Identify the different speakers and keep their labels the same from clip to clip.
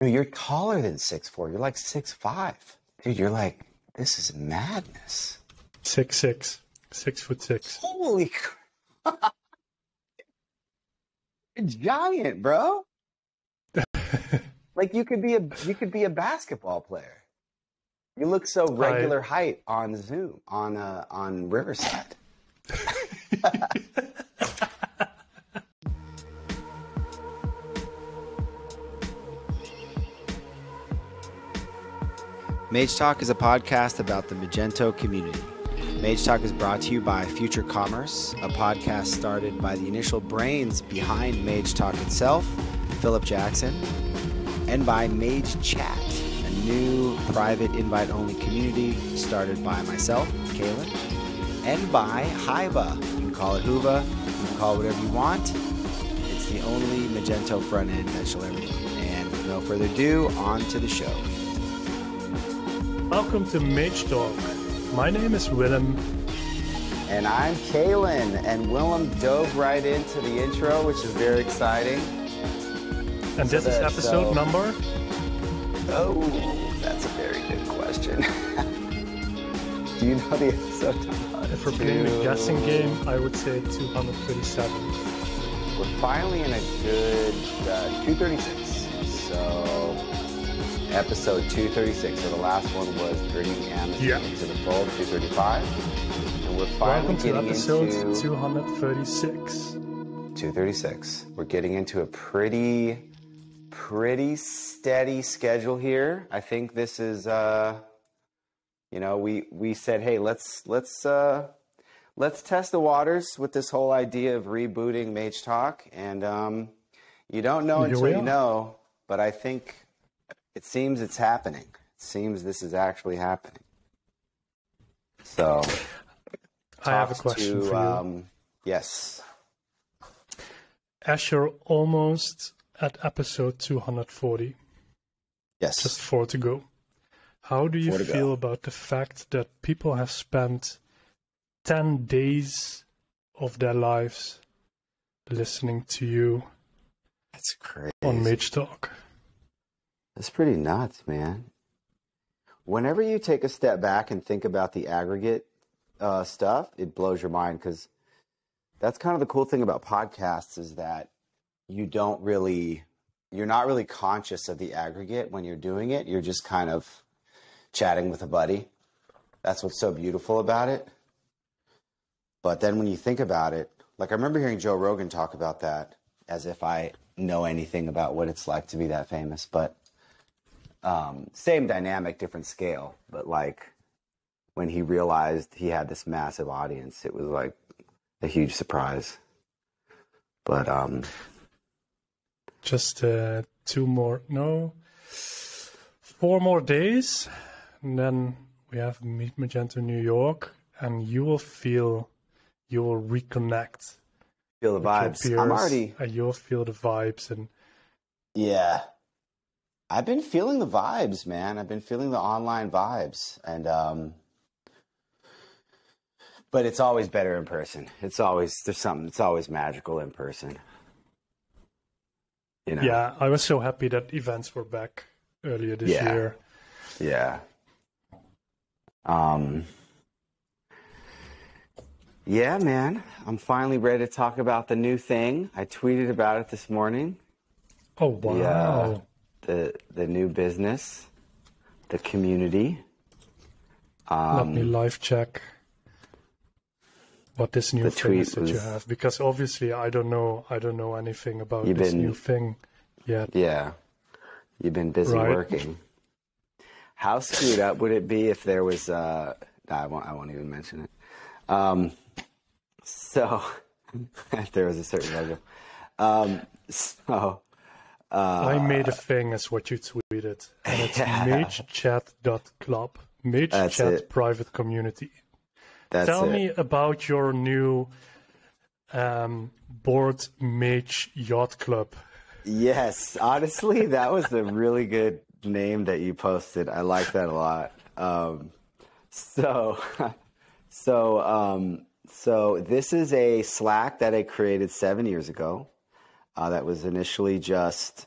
Speaker 1: No, you're taller than 6'4". You're like 6'5". Dude, you're like, this is madness.
Speaker 2: 6'6". 6'6".
Speaker 1: Holy crap. You're giant, bro. Like you could be a basketball player. You look so regular height on Zoom, on Riverside. MageTalk is a podcast about the Magento community. MageTalk is brought to you by Future Commerce, a podcast started by the initial brains behind MageTalk itself, Philip Jackson, and by MageChat, a new private invite-only community started by myself, Kalen, and by Hiva. You can call it Huva, you can call it whatever you want. It's the only Magento front end that shall ever be. And with no further ado, on to the show.
Speaker 2: Welcome to Magetalk. My name is Willem.
Speaker 1: And I'm Kalen, and Willem dove right into the intro, which is very exciting.
Speaker 2: And this is episode number?
Speaker 1: Oh, that's a very good question. Do you know the episode number?
Speaker 2: If we're playing a guessing game, I would say 237.
Speaker 1: We're finally in a good 236. So, episode 236. So the last one was Bringing Amazon into the Fold, 235. And we're finally
Speaker 2: Welcome to episode 236.
Speaker 1: 236. We're getting into a pretty steady schedule here. I think this is, we said, hey, let's test the waters with this whole idea of rebooting MageTalk. And you don't know until you know, but I think it seems it's happening. It seems this is actually happening. So,
Speaker 2: I have a question for you.
Speaker 1: Yes.
Speaker 2: As you're almost at episode 240.
Speaker 1: Yes.
Speaker 2: Just 4 to go. How do you feel about the fact that people have spent 10 days of their lives listening to you?
Speaker 1: That's crazy.
Speaker 2: On MageTalk.
Speaker 1: That's pretty nuts, man. Whenever you take a step back and think about the aggregate stuff, it blows your mind, because that's kind of the cool thing about podcasts is that you're not really conscious of the aggregate when you're doing it. You're just kind of chatting with a buddy. That's what's so beautiful about it. But then when you think about it, like I remember hearing Joe Rogan talk about that as if I know anything about what it's like to be that famous. But same dynamic, different scale. But like when he realized he had this massive audience, it was like a huge surprise. But
Speaker 2: just 4 more days, and then we have Meet Magento New York, and you will reconnect.
Speaker 1: Feel the vibes.
Speaker 2: And you'll feel the vibes. And
Speaker 1: yeah, I've been feeling the vibes, man. I've been feeling the online vibes, and but it's always better in person. It's always magical in person. You know?
Speaker 2: Yeah, I was so happy that events were back earlier this year.
Speaker 1: Yeah. Yeah, man. I'm finally ready to talk about the new thing. I tweeted about it this morning.
Speaker 2: Oh, wow.
Speaker 1: The new business, the community.
Speaker 2: Let me live check what this new thing is that you have, because obviously I don't know anything about this new thing yet.
Speaker 1: Yeah, you've been busy working. How screwed up would it be if there was? I won't even mention it. So if there was a certain logo.
Speaker 2: I made a thing as what you tweeted, and it's MageChat.club, MageChat private community. Tell me about your new board Mage Yacht Club.
Speaker 1: Yes, honestly, that was a really good name that you posted. I like that a lot. So this is a Slack that I created 7 years ago. That was initially just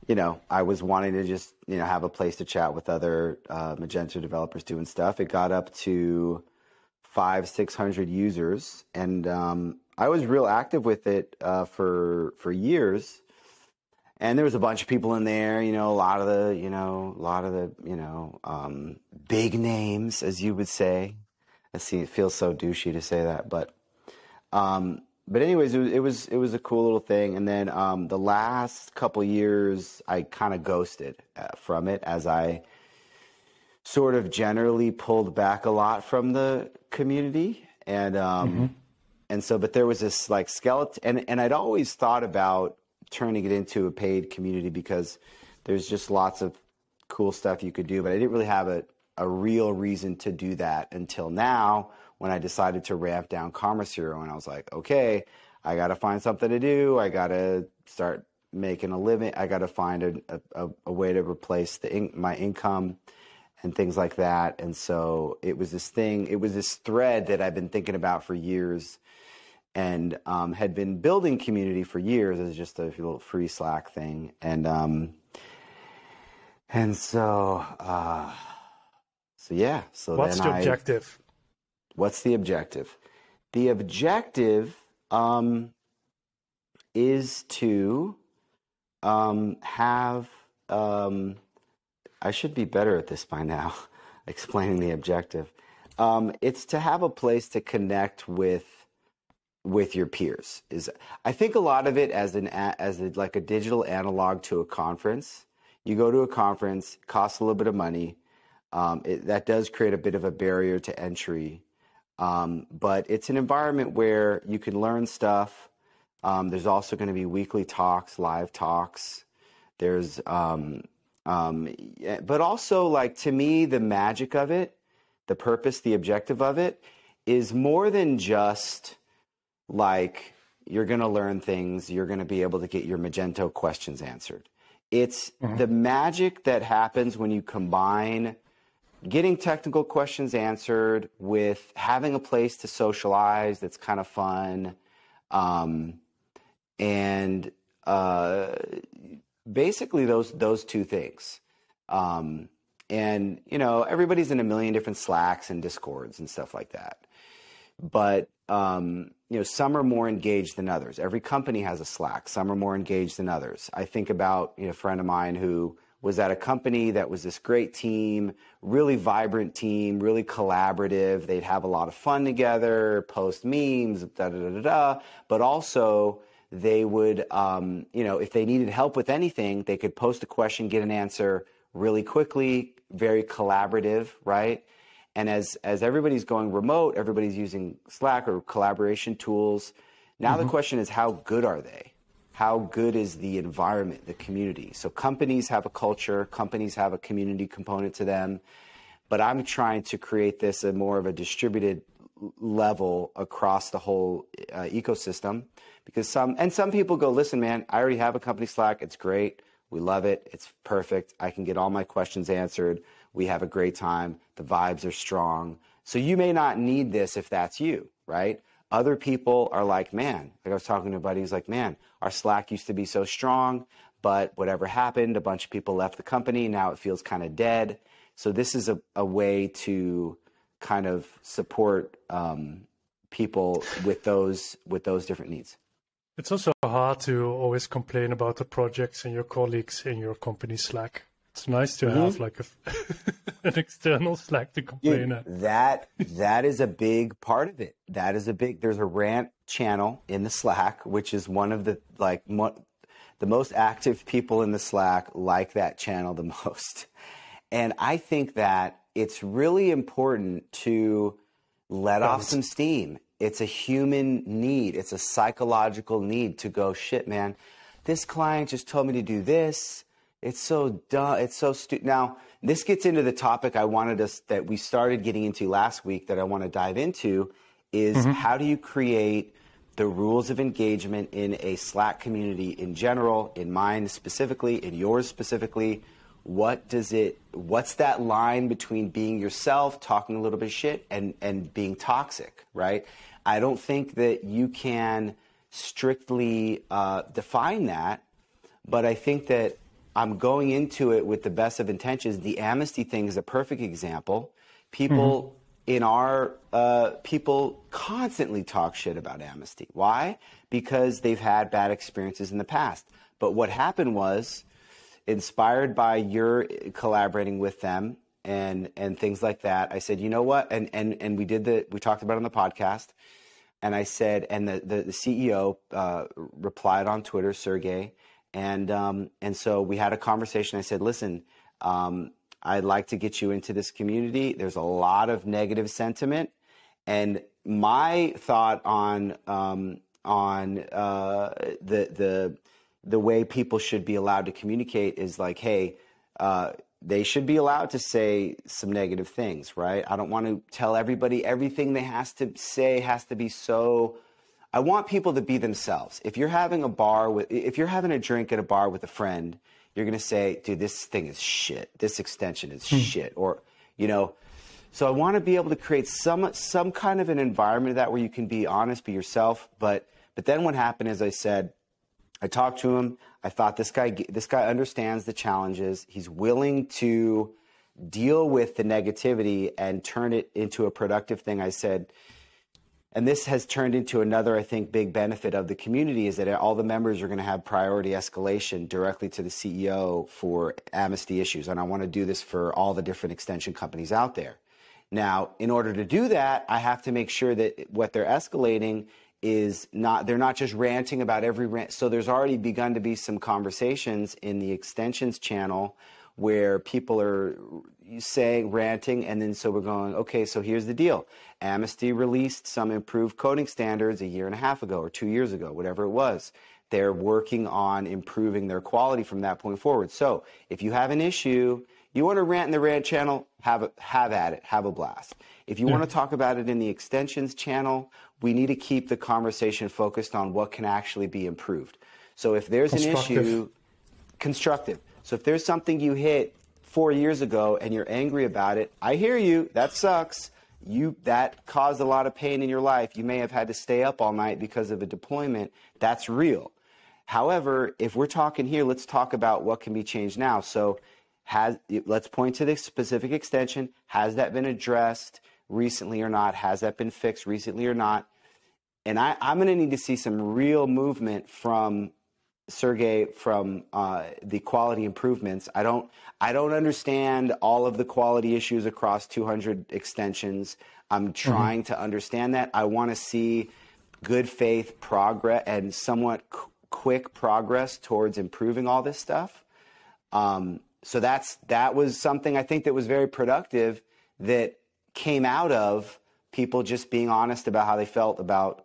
Speaker 1: I was wanting to just, have a place to chat with other Magento developers doing stuff. It got up to 500-600 users, and I was real active with it for years. And there was a bunch of people in there, a lot of the big names, as you would say. It feels so douchey to say that, but anyways, it was a cool little thing. And then the last couple years, I kind of ghosted from it, as I sort of generally pulled back a lot from the community. And but there was this like skeleton, and I'd always thought about turning it into a paid community because there's just lots of cool stuff you could do, but I didn't really have a real reason to do that until now, when I decided to ramp down Commerce Hero. And I was like, okay, I got to find something to do. I got to start making a living. I got to find a way to replace my income and things like that. And so it was this thread that I've been thinking about for years, and had been building community for years as just a little free Slack thing. And so yeah. So
Speaker 2: what's the objective?
Speaker 1: What's the objective? The objective is to have. I should be better at this by now, explaining the objective. It's to have a place to connect with your peers. I think a lot of it as like a digital analog to a conference. You go to a conference, it costs a little bit of money. That does create a bit of a barrier to entry. But it's an environment where you can learn stuff. There's also going to be weekly talks, live talks. There's, but also, like, to me, the magic of it, the purpose, the objective of it is more than just like you're going to learn things, you're going to be able to get your Magento questions answered. It's the magic that happens when you combine getting technical questions answered with having a place to socialize that's kind of fun. And basically those two things. And, everybody's in a million different Slacks and Discords and stuff like that. But, some are more engaged than others. Every company has a Slack. Some are more engaged than others. I think about a friend of mine who was at a company that was this great team, really vibrant team, really collaborative. They'd have a lot of fun together, post memes, but also they would, if they needed help with anything, they could post a question, get an answer really quickly, very collaborative, right? And as everybody's going remote, everybody's using Slack or collaboration tools. Now the question is, how good are they? How good is the environment, the community? So companies have a culture, companies have a community component to them, but I'm trying to create this a more of a distributed level across the whole ecosystem, because some people go, listen, man, I already have a company Slack. It's great. We love it. It's perfect. I can get all my questions answered. We have a great time. The vibes are strong. So you may not need this if that's you, right? Other people are like, man, like I was talking to a buddy who's like, man, our Slack used to be so strong, but whatever happened, a bunch of people left the company. Now it feels kind of dead. So this is a way to kind of support people with those different needs.
Speaker 2: It's also hard to always complain about the projects and your colleagues in your company Slack. It's nice to have like an external Slack to complain at.
Speaker 1: That is a big part of it. There's a Rant channel in the Slack, which is one of the the most active people in the Slack like that channel the most. And I think that it's really important to let off some steam. It's a human need. It's a psychological need to go, shit, man, this client just told me to do this. It's so dumb. It's so stupid. Now, this gets into the topic that we started getting into last week that I want to dive into is how do you create the rules of engagement in a Slack community in general, in mine specifically, in yours specifically? What's that line between being yourself, talking a little bit of shit, and being toxic, right? I don't think that you can strictly define that, but I think that I'm going into it with the best of intentions. The amnesty thing is a perfect example. People in our people constantly talk shit about amnesty. Why? Because they've had bad experiences in the past. But what happened was, inspired by your collaborating with them and things like that, I said, you know what? And we talked about it on the podcast. And I said, and the CEO replied on Twitter, Sergey, and so we had a conversation. I said, listen, I'd like to get you into this community. There's a lot of negative sentiment, and my thought on the way people should be allowed to communicate is like, hey, they should be allowed to say some negative things, right? I don't want to tell everybody everything they has to say has to be so. I want people to be themselves. If you're having a drink at a bar with a friend, you're going to say, dude, this thing is shit. This extension is shit. Or, so I want to be able to create some kind of an environment of that where you can be honest, be yourself. But then what happened is I said, I talked to him. I thought this guy understands the challenges. He's willing to deal with the negativity and turn it into a productive thing. I said, and this has turned into another, I think, big benefit of the community is that all the members are going to have priority escalation directly to the CEO for amnesty issues. And I want to do this for all the different extension companies out there. Now, in order to do that, I have to make sure that what they're escalating is they're not just ranting about every rant. So there's already begun to be some conversations in the extensions channel where people are saying, ranting, and then so we're going, okay, so here's the deal. Amnesty released some improved coding standards a year and a half ago or 2 years ago, whatever it was. They're working on improving their quality from that point forward. So if you have an issue, you want to rant in the rant channel, have at it, have a blast. If you want to talk about it in the extensions channel, we need to keep the conversation focused on what can actually be improved. So if there's an issue, constructive. So if there's something you hit 4 years ago and you're angry about it, I hear you, that sucks. That caused a lot of pain in your life. You may have had to stay up all night because of a deployment. That's real. However, if we're talking here, let's talk about what can be changed now. So let's point to the specific extension. Has that been addressed recently or not? Has that been fixed recently or not? And I'm going to need to see some real movement from Sergey from the quality improvements. I don't understand all of the quality issues across 200 extensions. I'm trying to understand that. I want to see good faith progress and somewhat quick progress towards improving all this stuff. So that was something I think that was very productive that came out of people just being honest about how they felt about,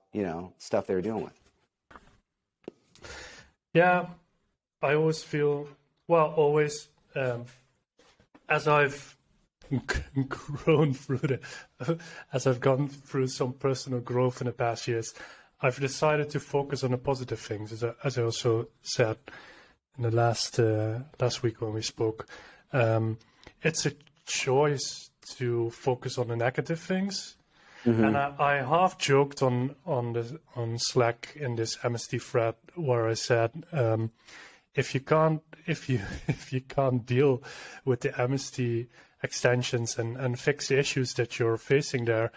Speaker 1: stuff they were dealing with.
Speaker 2: Yeah, I always feel, as I've grown through as I've gone through some personal growth in the past years, I've decided to focus on the positive things, as I also said in the last week when we spoke. It's a choice to focus on the negative things. And I half joked on Slack in this amnesty thread where I said, if you can't deal with the amnesty extensions and fix the issues that you're facing there,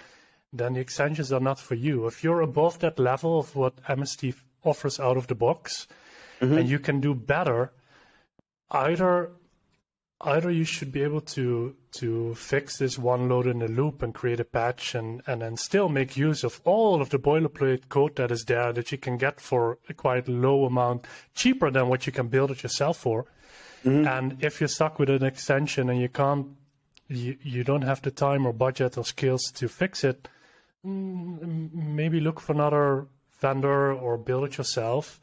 Speaker 2: then the extensions are not for you. If you're above that level of what amnesty offers out of the box, and you can do better, either you should be able to fix this one load in the loop and create a patch and then still make use of all of the boilerplate code that is there that you can get for a quite low amount, cheaper than what you can build it yourself for. And if you're stuck with an extension and you don't have the time or budget or skills to fix it, maybe look for another vendor or build it yourself.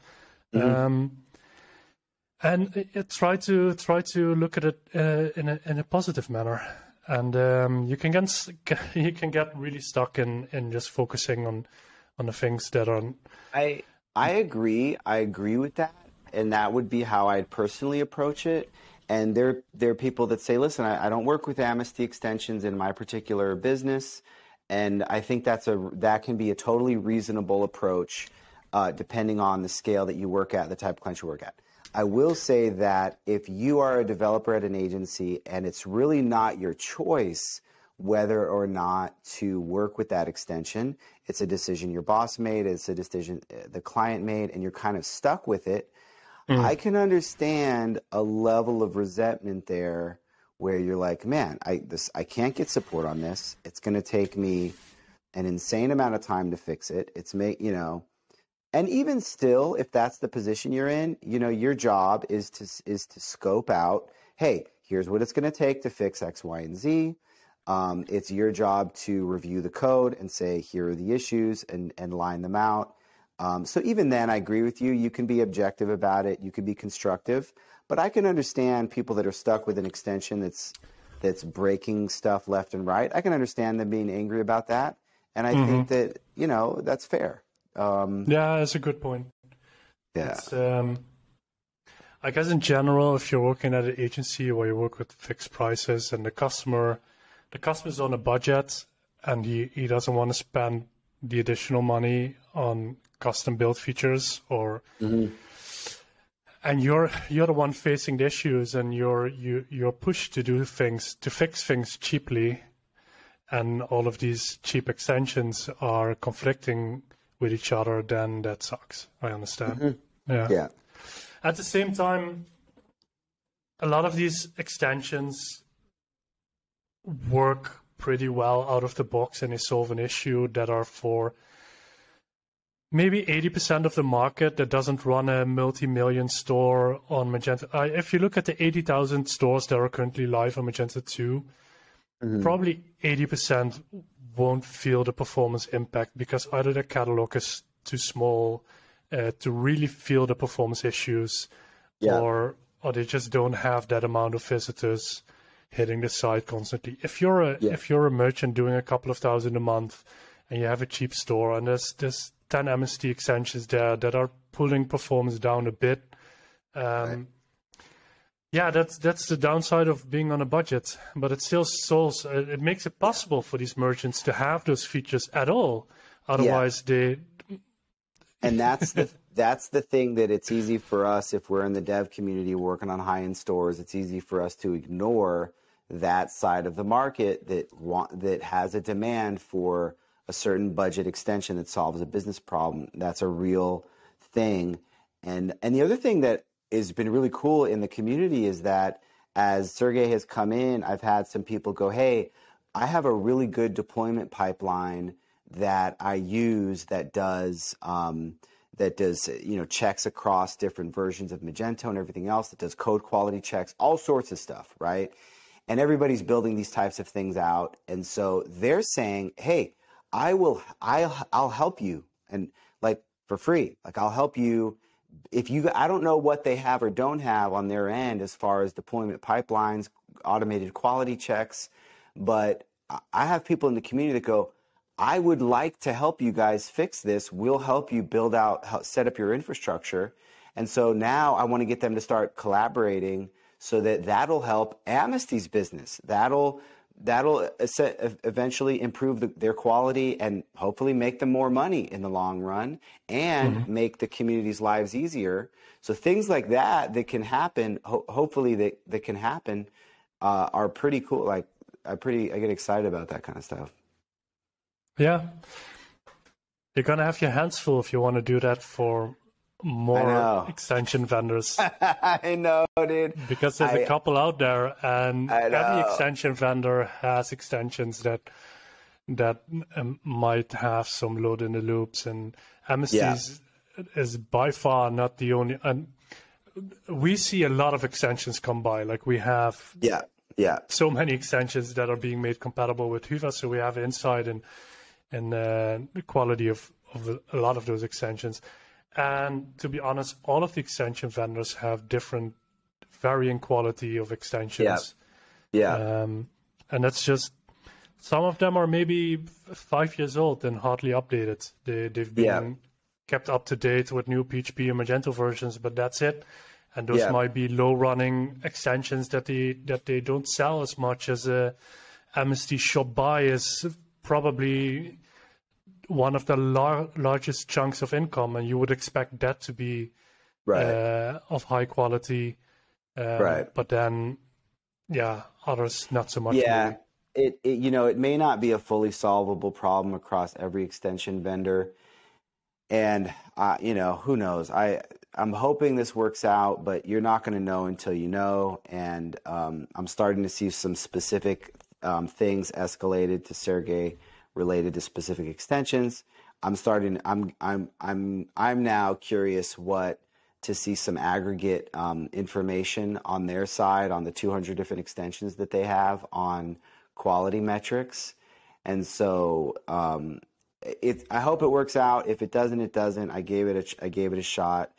Speaker 2: And try to look at it in a positive manner, and you can get really stuck in just focusing on the things that are.
Speaker 1: I agree. I agree with that, and that would be how I'd personally approach it. And there are people that say, listen, I don't work with amnesty extensions in my particular business, and I think that can be a totally reasonable approach, depending on the scale that you work at, the type of client you work at. I will say that if you are a developer at an agency and it's really not your choice whether or not to work with that extension, it's a decision your boss made, it's a decision the client made, and you're kind of stuck with it, I can understand a level of resentment there where you're like, man, I can't get support on this. It's going to take me an insane amount of time to fix it. And even still, if that's the position you're in, your job is to scope out, hey, here's what it's going to take to fix X, Y, and Z. It's your job to review the code and say, here are the issues and line them out. So even then, I agree with you. You can be objective about it. You can be constructive. But I can understand people that are stuck with an extension that's breaking stuff left and right. I can understand them being angry about that. And I think that, that's fair.
Speaker 2: Yeah, that's a good point.
Speaker 1: Yeah.
Speaker 2: I guess in general, if you're working at an agency where you work with fixed prices and the customer's on a budget and he doesn't want to spend the additional money on custom build features and you're the one facing the issues and you're pushed to fix things cheaply, and all of these cheap extensions are conflicting with each other, then that sucks. I understand. Yeah. At the same time, a lot of these extensions work pretty well out of the box and they solve an issue that are for maybe 80% of the market that doesn't run a multi-million store on Magento. If you look at the 80,000 stores that are currently live on Magento 2, probably 80% won't feel the performance impact because either their catalog is too small to really feel the performance issues, or they just don't have that amount of visitors hitting the site constantly. If you're a merchant doing a couple of thousand a month and you have a cheap store and there's 10 MST extensions there that are pulling performance down a bit, yeah, that's the downside of being on a budget. But it still solves. It makes it possible for these merchants to have those features at all. Otherwise, they.
Speaker 1: And that's the thing that it's easy for us if we're in the dev community working on high-end stores. It's easy for us to ignore that side of the market that has a demand for a certain budget extension that solves a business problem. That's a real thing. And the other thing that has been really cool in the community is that as Sergey has come in, I've had some people go, hey, I have a really good deployment pipeline that I use that does checks across different versions of Magento and everything else, that does code quality checks, all sorts of stuff, right? And everybody's building these types of things out. And so they're saying, hey, I'll help you, and like for free. Like I'll help you I don't know what they have or don't have on their end as far as deployment pipelines, automated quality checks, but I have people in the community that go, I would like to help you guys fix this. We'll help you set up your infrastructure. And so now I want to get them to start collaborating so that'll help Amnesty's business. That'll eventually improve their quality and hopefully make them more money in the long run and make the community's lives easier. So things like that can happen, hopefully that can happen, are pretty cool. Like I get excited about that kind of stuff.
Speaker 2: Yeah. You're going to have your hands full if you want to do that for more extension vendors.
Speaker 1: I know, dude.
Speaker 2: Because there's a couple out there, and every extension vendor has extensions that might have some load in the loops, and Amnesty is by far not the only. And we see a lot of extensions come by. Like we have so many extensions that are being made compatible with Huva, so we have insight in the quality of a lot of those extensions. And to be honest, all of the extension vendors have different varying quality of extensions. And that's just, some of them are maybe 5 years old and hardly updated. They've been kept up to date with new PHP and Magento versions, but that's it. And those might be low running extensions that they don't sell as much as a Amnesty shop buy is probably one of the largest chunks of income, and you would expect that to be
Speaker 1: Right.
Speaker 2: of high quality,
Speaker 1: Right.
Speaker 2: but then others not so much
Speaker 1: Yeah.
Speaker 2: maybe.
Speaker 1: It may not be a fully solvable problem across every extension vendor. And who knows? I'm hoping this works out, but you're not going to know until you know. And I'm starting to see some specific things escalated to Sergey related to specific extensions. I'm now curious to see some aggregate information on their side on the 200 different extensions that they have on quality metrics. And so I hope it works out. If it doesn't, it doesn't. I gave it a shot.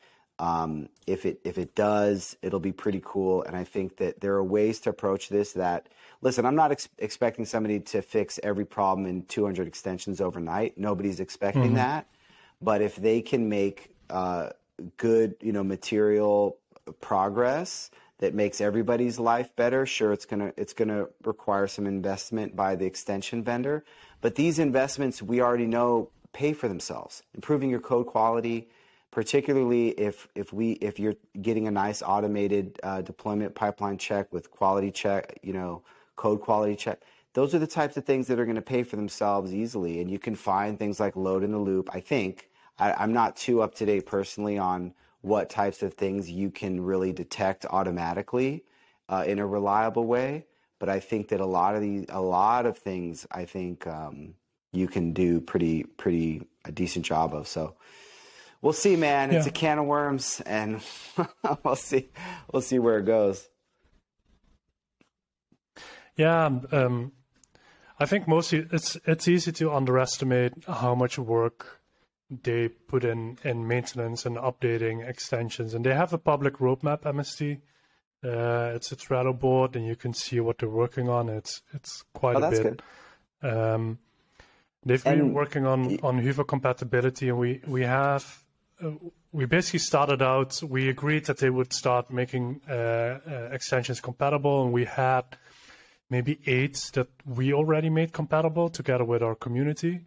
Speaker 1: If it does, it'll be pretty cool. And I think that there are ways to approach this that, listen, I'm not expecting somebody to fix every problem in 200 extensions overnight. Nobody's expecting that. But if they can make good, material progress that makes everybody's life better, sure, it's gonna require some investment by the extension vendor. But these investments, we already know, pay for themselves. Improving your code quality, particularly if you're getting a nice automated deployment pipeline check with quality check, code quality check. Those are the types of things that are going to pay for themselves easily. And you can find things like load in the loop. I think I'm not too up to date personally on what types of things you can really detect automatically in a reliable way. But I think that a lot of things I think you can do a decent job of. So we'll see, man. It's a can of worms, and we'll see where it goes.
Speaker 2: Yeah, I think mostly it's easy to underestimate how much work they put in maintenance and updating extensions, and they have a public roadmap, MST. It's a Trello board, and you can see what they're working on. It's quite a bit. Good. They've been working on Hoover compatibility, and we basically started out. We agreed that they would start making extensions compatible, and we had maybe 8 that we already made compatible together with our community.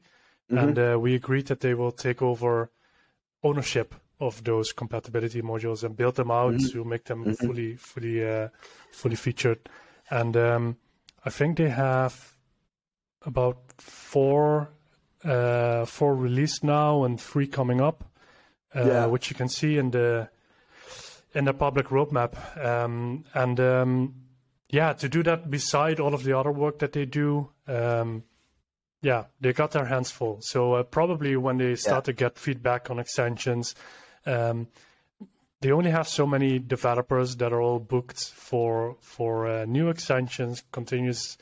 Speaker 2: And we agreed that they will take over ownership of those compatibility modules and build them out to make them fully featured. And I think they have about 4 released now and 3 coming up, which you can see in the public roadmap. To do that beside all of the other work that they do. They got their hands full. So probably when they start to get feedback on extensions, they only have so many developers that are all booked for new extensions, continuous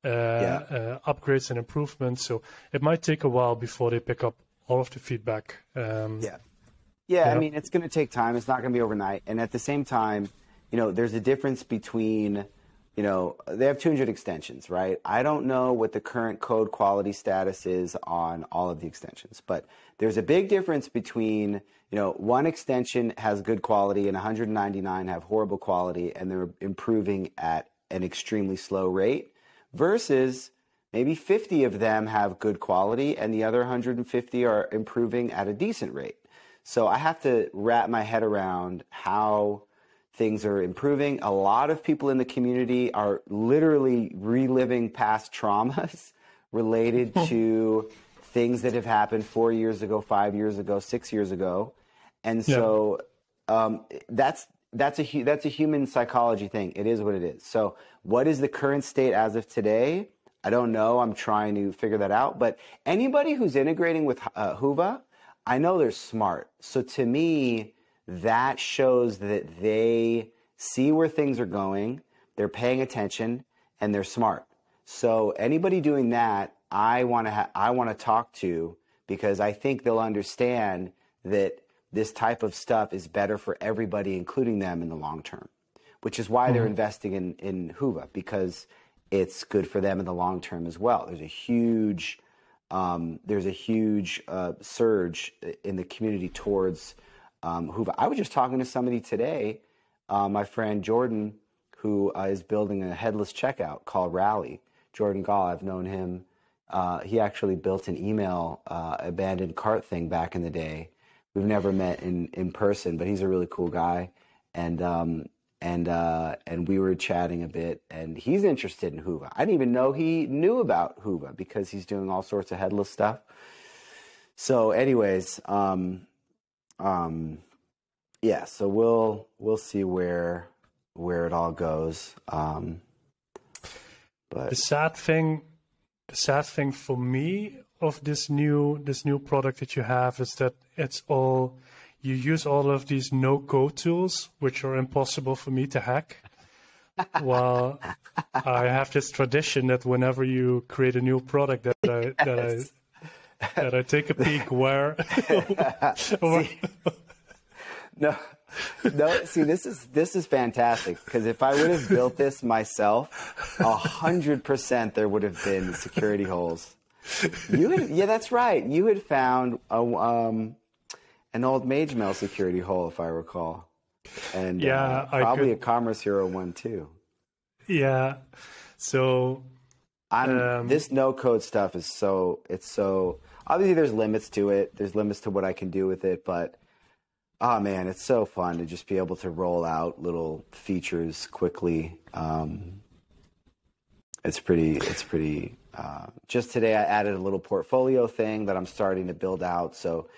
Speaker 2: upgrades and improvements. So it might take a while before they pick up all of the feedback.
Speaker 1: I mean, it's going to take time. It's not going to be overnight. And at the same time, there's a difference between they have 200 extensions, right? I don't know what the current code quality status is on all of the extensions, but there's a big difference between, one extension has good quality and 199 have horrible quality and they're improving at an extremely slow rate versus maybe 50 of them have good quality and the other 150 are improving at a decent rate. So I have to wrap my head around how things are improving. A lot of people in the community are literally reliving past traumas related to things that have happened 4 years ago, 5 years ago, 6 years ago. And so that's a human psychology thing. It is what it is. So what is the current state as of today? I don't know. I'm trying to figure that out. But anybody who's integrating with Hoover, I know they're smart. So to me, that shows that they see where things are going, they're paying attention, and they're smart. So anybody doing that, I want to talk to, because I think they'll understand that this type of stuff is better for everybody, including them in the long term, which is why they're investing in Hoover, because it's good for them in the long term as well. There's a huge surge in the community towards Hoover. I was just talking to somebody today, my friend Jordan, who is building a headless checkout called Rally. Jordan Gall, I've known him. He actually built an email abandoned cart thing back in the day we've never met in person, but he's a really cool guy. And we were chatting a bit, and he's interested in Hoova. I didn't even know he knew about Hoova because he's doing all sorts of headless stuff. So anyways, yeah, so we'll see where it all goes. But
Speaker 2: the sad thing for me of this new product that you have is that you use all of these no-code tools, which are impossible for me to hack. While I have this tradition that whenever you create a new product, that I take a peek where.
Speaker 1: No. See, this is fantastic, because if I would have built this myself, 100% there would have been security holes. Yeah, that's right. You had found an old MageMail security hole, if I recall, and probably a Commerce Hero one too.
Speaker 2: Yeah. So
Speaker 1: this no-code stuff is so obviously there's limits to it. There's limits to what I can do with it, but oh man, it's so fun to just be able to roll out little features quickly. It's pretty. Just today, I added a little portfolio thing that I'm starting to build out. So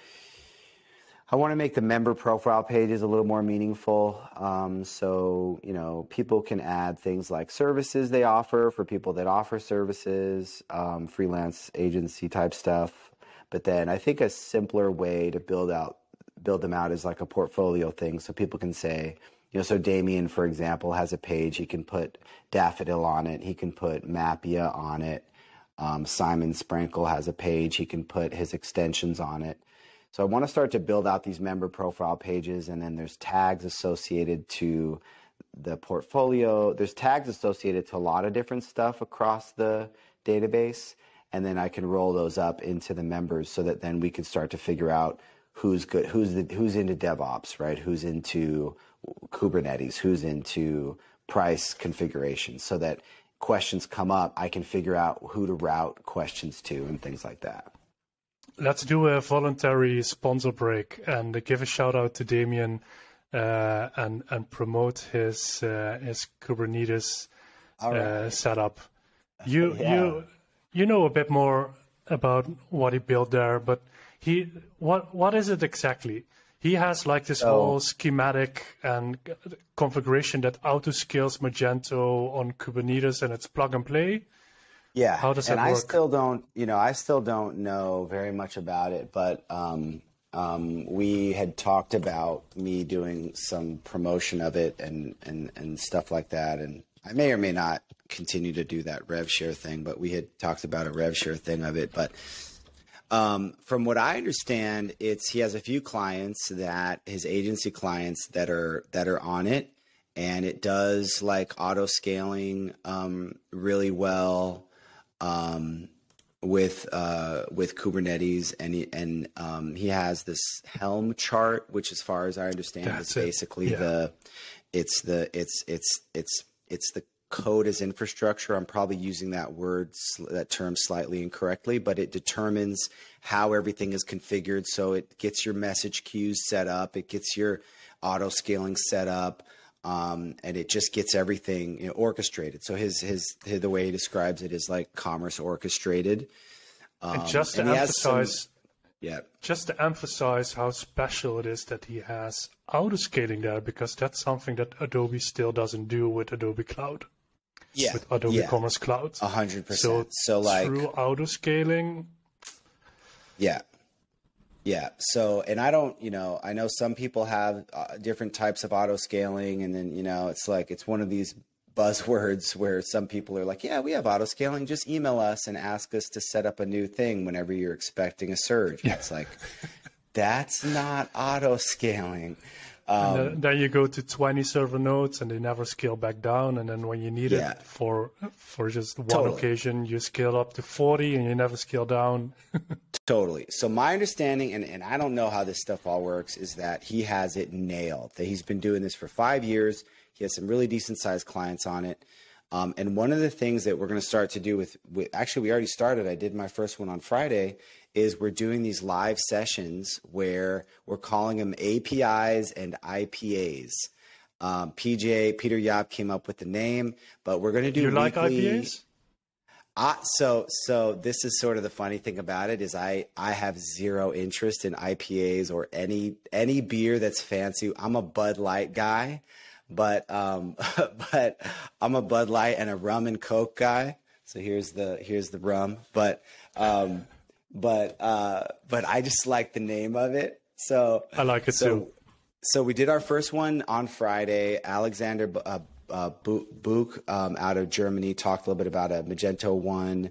Speaker 1: I want to make the member profile pages a little more meaningful. So people can add things like services they offer for people that offer services, freelance agency type stuff. But then I think a simpler way to build them out is like a portfolio thing, so people can say, so Damien, for example, has a page. He can put Daffodil on it. He can put Mapia on it. Simon Sprankle has a page. He can put his extensions on it. So I want to start to build out these member profile pages, and then there's tags associated to the portfolio. There's tags associated to a lot of different stuff across the database, and then I can roll those up into the members so that then we can start to figure out who's good, who's into DevOps, right? Who's into Kubernetes, who's into price configuration, so that questions come up, I can figure out who to route questions to and things like that.
Speaker 2: Let's do a voluntary sponsor break and give a shout out to Damien and promote his Kubernetes setup. You know a bit more about what he built there, but what is it exactly? He has like this whole schematic and configuration that auto scales Magento on Kubernetes, and it's plug and play.
Speaker 1: Yeah.
Speaker 2: How does that work?
Speaker 1: I still don't know very much about it, but we had talked about me doing some promotion of it and stuff like that, and I may or may not continue to do that rev share thing, but we had talked about a rev share thing of it. But from what I understand, he has a few clients, that his agency clients that are on it, and it does like auto scaling really well with Kubernetes, and he has this Helm chart, which, as far as I understand, is basically it's the code as infrastructure. I'm probably using that term slightly incorrectly, but it determines how everything is configured. So it gets your message queues set up, it gets your auto scaling set up, and it just gets everything orchestrated. So the way he describes it is like commerce orchestrated.
Speaker 2: And just to emphasize how special it is that he has auto scaling there, because that's something that Adobe still doesn't do with Adobe Cloud.
Speaker 1: Yeah,
Speaker 2: with Adobe Commerce Cloud.
Speaker 1: 100%. So like
Speaker 2: through auto scaling.
Speaker 1: Yeah. So, and I know some people have different types of auto scaling, and then it's one of these buzzwords where some people are like, yeah, we have auto scaling. Just email us and ask us to set up a new thing whenever you're expecting a surge. Yeah. It's like, that's not auto scaling.
Speaker 2: And then you go to 20 server nodes and they never scale back down. And then when you need it for just one occasion, you scale up to 40 and you never scale down.
Speaker 1: Totally. So my understanding, and I don't know how this stuff all works, is that he has it nailed. That he's been doing this for 5 years. He has some really decent sized clients on it. And one of the things that we're going to start to do with actually, we already started. I did my first one on Friday. Is we're doing these live sessions where we're calling them APIs and IPAs. Peter Yap came up with the name, but we're going to do
Speaker 2: you
Speaker 1: weekly.
Speaker 2: Like IPAs?
Speaker 1: So this is sort of the funny thing about it is I have zero interest in IPAs or any beer that's fancy. I'm a Bud Light guy, but but I'm a Bud Light and a rum and Coke guy. So here's the rum, but I just like the name of it. So
Speaker 2: I like it too.
Speaker 1: So we did our first one on Friday. Alexander Buch out of Germany talked a little bit about a Magento 1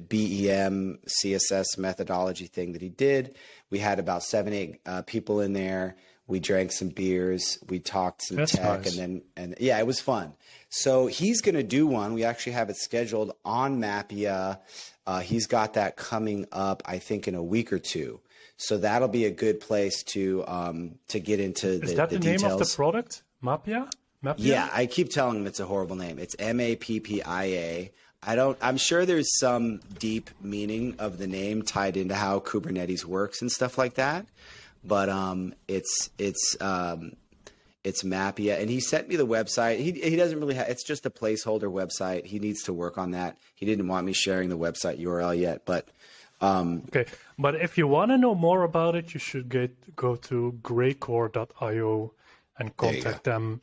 Speaker 1: BEM CSS methodology thing that he did. We had about 7-8 people in there. We drank some beers. We talked some tech,
Speaker 2: nice.
Speaker 1: and yeah, it was fun. So he's going to do one. We actually have it scheduled on Mapia. He's got that coming up, I think, in a week or two. So that'll be a good place to get into the details.
Speaker 2: Is that the name of the product? Mapia?
Speaker 1: Yeah, I keep telling him it's a horrible name. It's MAPPIA. I'm sure there's some deep meaning of the name tied into how Kubernetes works and stuff like that. But it's Mapia, and he sent me the website. He doesn't really have. It's just a placeholder website. He needs to work on that. He didn't want me sharing the website URL yet, but
Speaker 2: okay. But if you want to know more about it, you should go to greycore.io and contact them.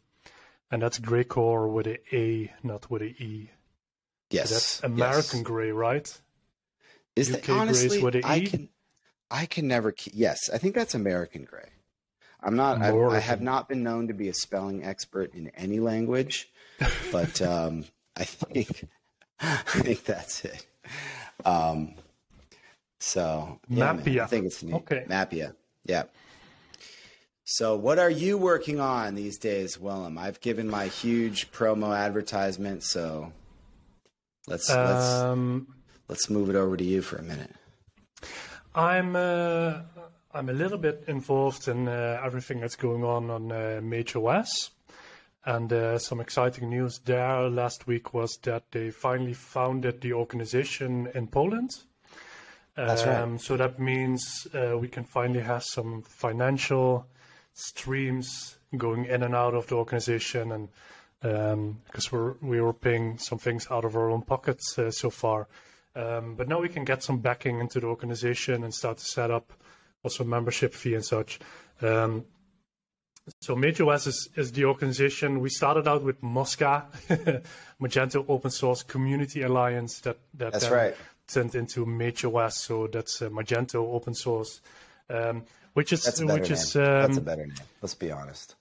Speaker 2: And that's Greycore with an A, not with an E.
Speaker 1: Yes,
Speaker 2: so that's American Grey, right?
Speaker 1: Is
Speaker 2: UK
Speaker 1: that honestly?
Speaker 2: with an E?
Speaker 1: I can never. Yes, I think that's American Grey. I'm not. I have not been known to be a spelling expert in any language, but I think that's it. So yeah,
Speaker 2: Mapia.
Speaker 1: I think it's neat.
Speaker 2: Okay.
Speaker 1: Mapia. Yeah. So what are you working on these days, Willem? I've given my huge promo advertisement, so let's move it over to you for a minute.
Speaker 2: I'm a little bit involved in everything that's going on MageOS, and some exciting news there last week was that they finally founded the organization in Poland.
Speaker 1: That's right.
Speaker 2: So that means we can finally have some financial streams going in and out of the organization, and because we were paying some things out of our own pockets so far. But now we can get some backing into the organization and start to set up also membership fee and such. So MageOS is the organization. We started out with Mosca, Magento Open Source Community Alliance, that's right. Turned into MageOS. So that's Magento Open Source,
Speaker 1: that's a better name. Let's be honest.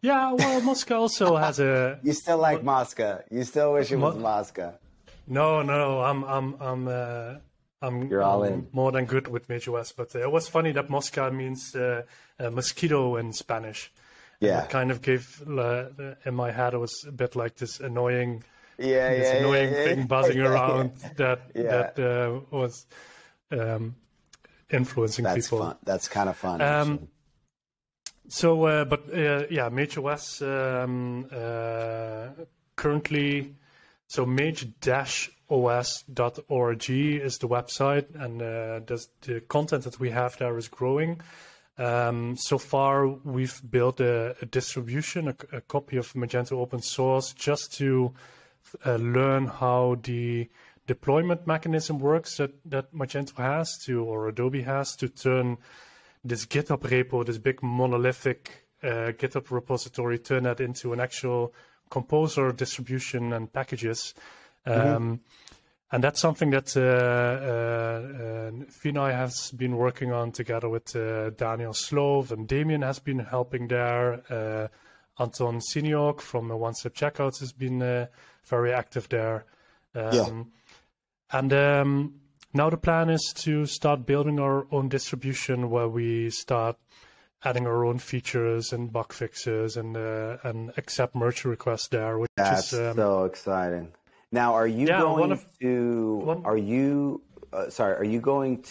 Speaker 2: Yeah, well, Mosca also has a.
Speaker 1: You still like Mosca? You still wish it was Mosca?
Speaker 2: No,
Speaker 1: You're all in.
Speaker 2: More than good with MageOS, but it was funny that Mosca means mosquito in Spanish.
Speaker 1: Yeah.
Speaker 2: And it kind of gave in my head, it was a bit like this annoying, thing buzzing around that was influencing people.
Speaker 1: Fun. That's kind of fun.
Speaker 2: MageOS currently. So mage-os.org is the website, and the content that we have there is growing. So far, we've built a distribution, a copy of Magento open source, just to learn how the deployment mechanism works that Magento has or Adobe has to turn this GitHub repo, this big monolithic GitHub repository, turn that into an actual composer distribution and packages. And that's something that Vinay has been working on together with Daniel Slove, and Damien has been helping there. Anton Siniok from One Step Checkouts has been very active there. And now the plan is to start building our own distribution where we start adding our own features and bug fixes and accept merge requests there, which is
Speaker 1: so exciting. Now, are you going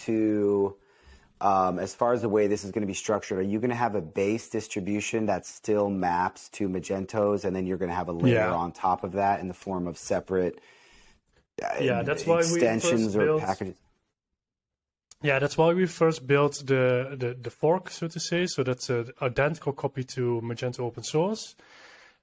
Speaker 1: to as far as the way this is going to be structured, are you going to have a base distribution that still maps to Magento's, and then you're going to have a layer on top of that in the form of separate
Speaker 2: that's why
Speaker 1: extensions or packages?
Speaker 2: Yeah, that's why we first built the fork, so to say. So that's an identical copy to Magento open source.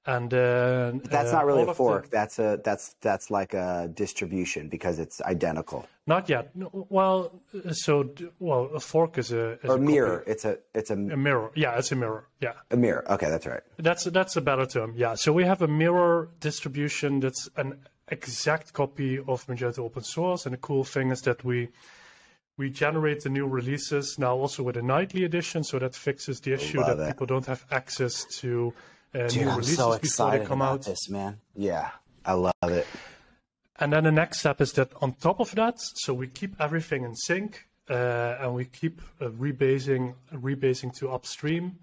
Speaker 2: And
Speaker 1: that's not really a fork. That's like a distribution because it's identical.
Speaker 2: Not yet. Well, a fork is a
Speaker 1: mirror.
Speaker 2: Copy.
Speaker 1: It's a
Speaker 2: mirror. Yeah, it's a mirror. Yeah,
Speaker 1: a mirror. Okay, that's right.
Speaker 2: That's a better term. Yeah. So we have a mirror distribution that's an exact copy of Magento open source, and the cool thing is that we generate the new releases now also with a nightly edition, so that fixes the issue that people don't have access to new releases
Speaker 1: so
Speaker 2: before they come out.
Speaker 1: This, man. Yeah, I love it.
Speaker 2: And then the next step is that on top of that, so we keep everything in sync and we keep rebasing to upstream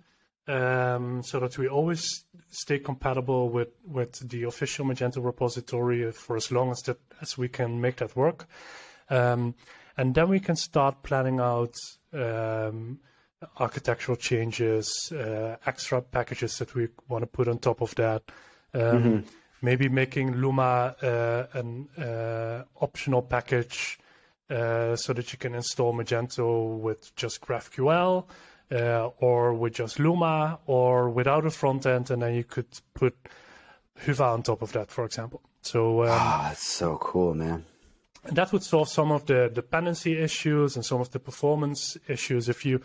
Speaker 2: so that we always stay compatible with the official Magento repository for as long as we can make that work. And then we can start planning out architectural changes, extra packages that we want to put on top of that. Maybe making Luma an optional package so that you can install Magento with just GraphQL or with just Luma or without a front end, and then you could put Huva on top of that, for example. So
Speaker 1: that's so cool, man.
Speaker 2: And that would solve some of the dependency issues and some of the performance issues. If you're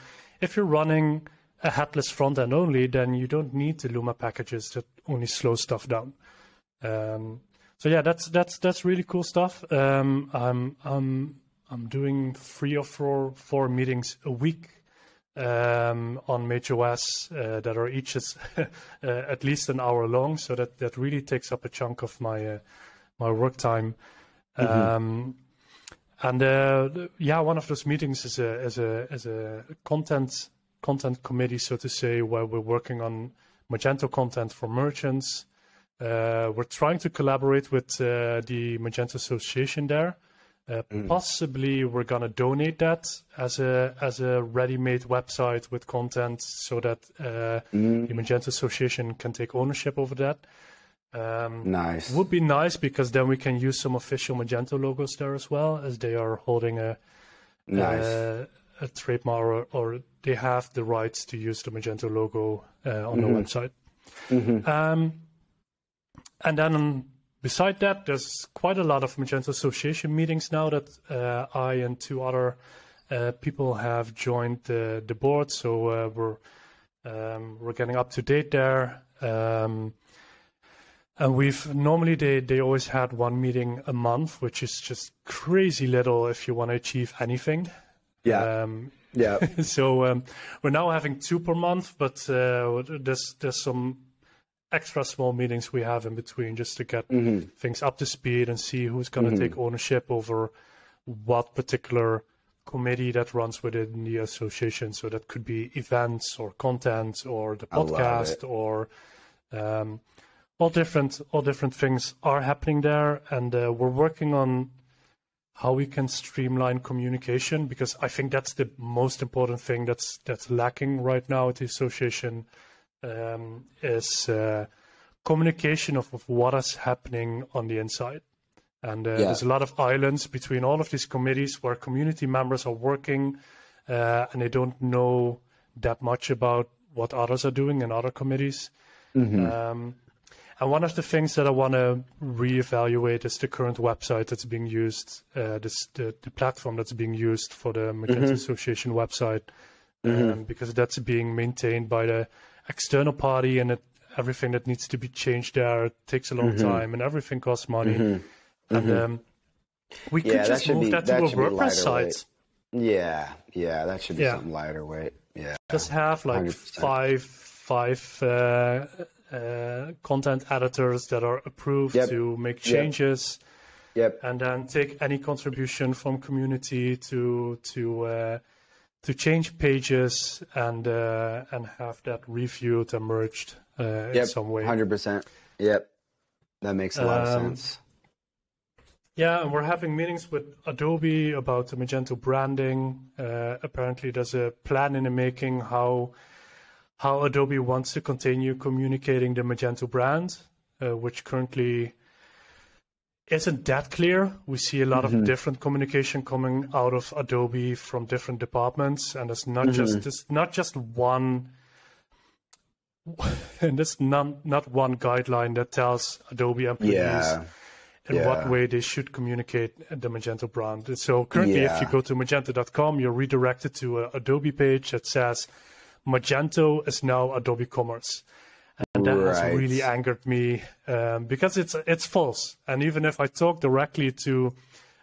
Speaker 2: running a headless front end only, then you don't need the Luma packages that only slow stuff down. So yeah, that's really cool stuff. I'm doing 3 or 4 meetings a week on MageOS that are each at least an hour long. So that really takes up a chunk of my work time. And one of those meetings is a content committee, so to say, where we're working on Magento content for merchants. We're trying to collaborate with the Magento Association there. Possibly we're gonna donate that as a ready-made website with content, so that the Magento Association can take ownership over that.
Speaker 1: Nice.
Speaker 2: Would be nice because then we can use some official Magento logos there as well, as they are holding a trademark or they have the rights to use the Magento logo on the website. And then beside that, there's quite a lot of Magento Association meetings now that I and 2 other people have joined the board. So we're getting up to date there. And normally they always had 1 meeting a month, which is just crazy little if you want to achieve anything.
Speaker 1: Yeah.
Speaker 2: So we're now having 2 per month, but there's some extra small meetings we have in between just to get things up to speed and see who's going to take ownership over what particular committee that runs within the association. So that could be events or content or the podcast or all different things are happening there, and we're working on how we can streamline communication, because I think that's the most important thing that's lacking right now at the association. Is communication of what is happening on the inside. And there's a lot of islands between all of these committees where community members are working and they don't know that much about what others are doing in other committees. And one of the things that I want to reevaluate is the current website that's being used, the platform that's being used for the Magento Association website, because that's being maintained by the external party, and everything that needs to be changed there takes a long time, and everything costs money. And we could just move that to a WordPress site.
Speaker 1: Yeah, that should be something lighter weight. Yeah,
Speaker 2: just have like 5 content editors that are approved to make changes. And then take any contribution from community to change pages and have that reviewed and merged in some way.
Speaker 1: 100%. Yep, that makes a lot of sense.
Speaker 2: Yeah, and we're having meetings with Adobe about the Magento branding. Apparently, there's a plan in the making how Adobe wants to continue communicating the Magento brand, which currently isn't that clear. We see a lot of different communication coming out of Adobe from different departments, and it's not just one. And there's not one guideline that tells Adobe employees in what way they should communicate the Magento brand. So currently, if you go to magento.com, you're redirected to an Adobe page that says Magento is now Adobe Commerce. And that has really angered me because it's false. And even if I talk directly to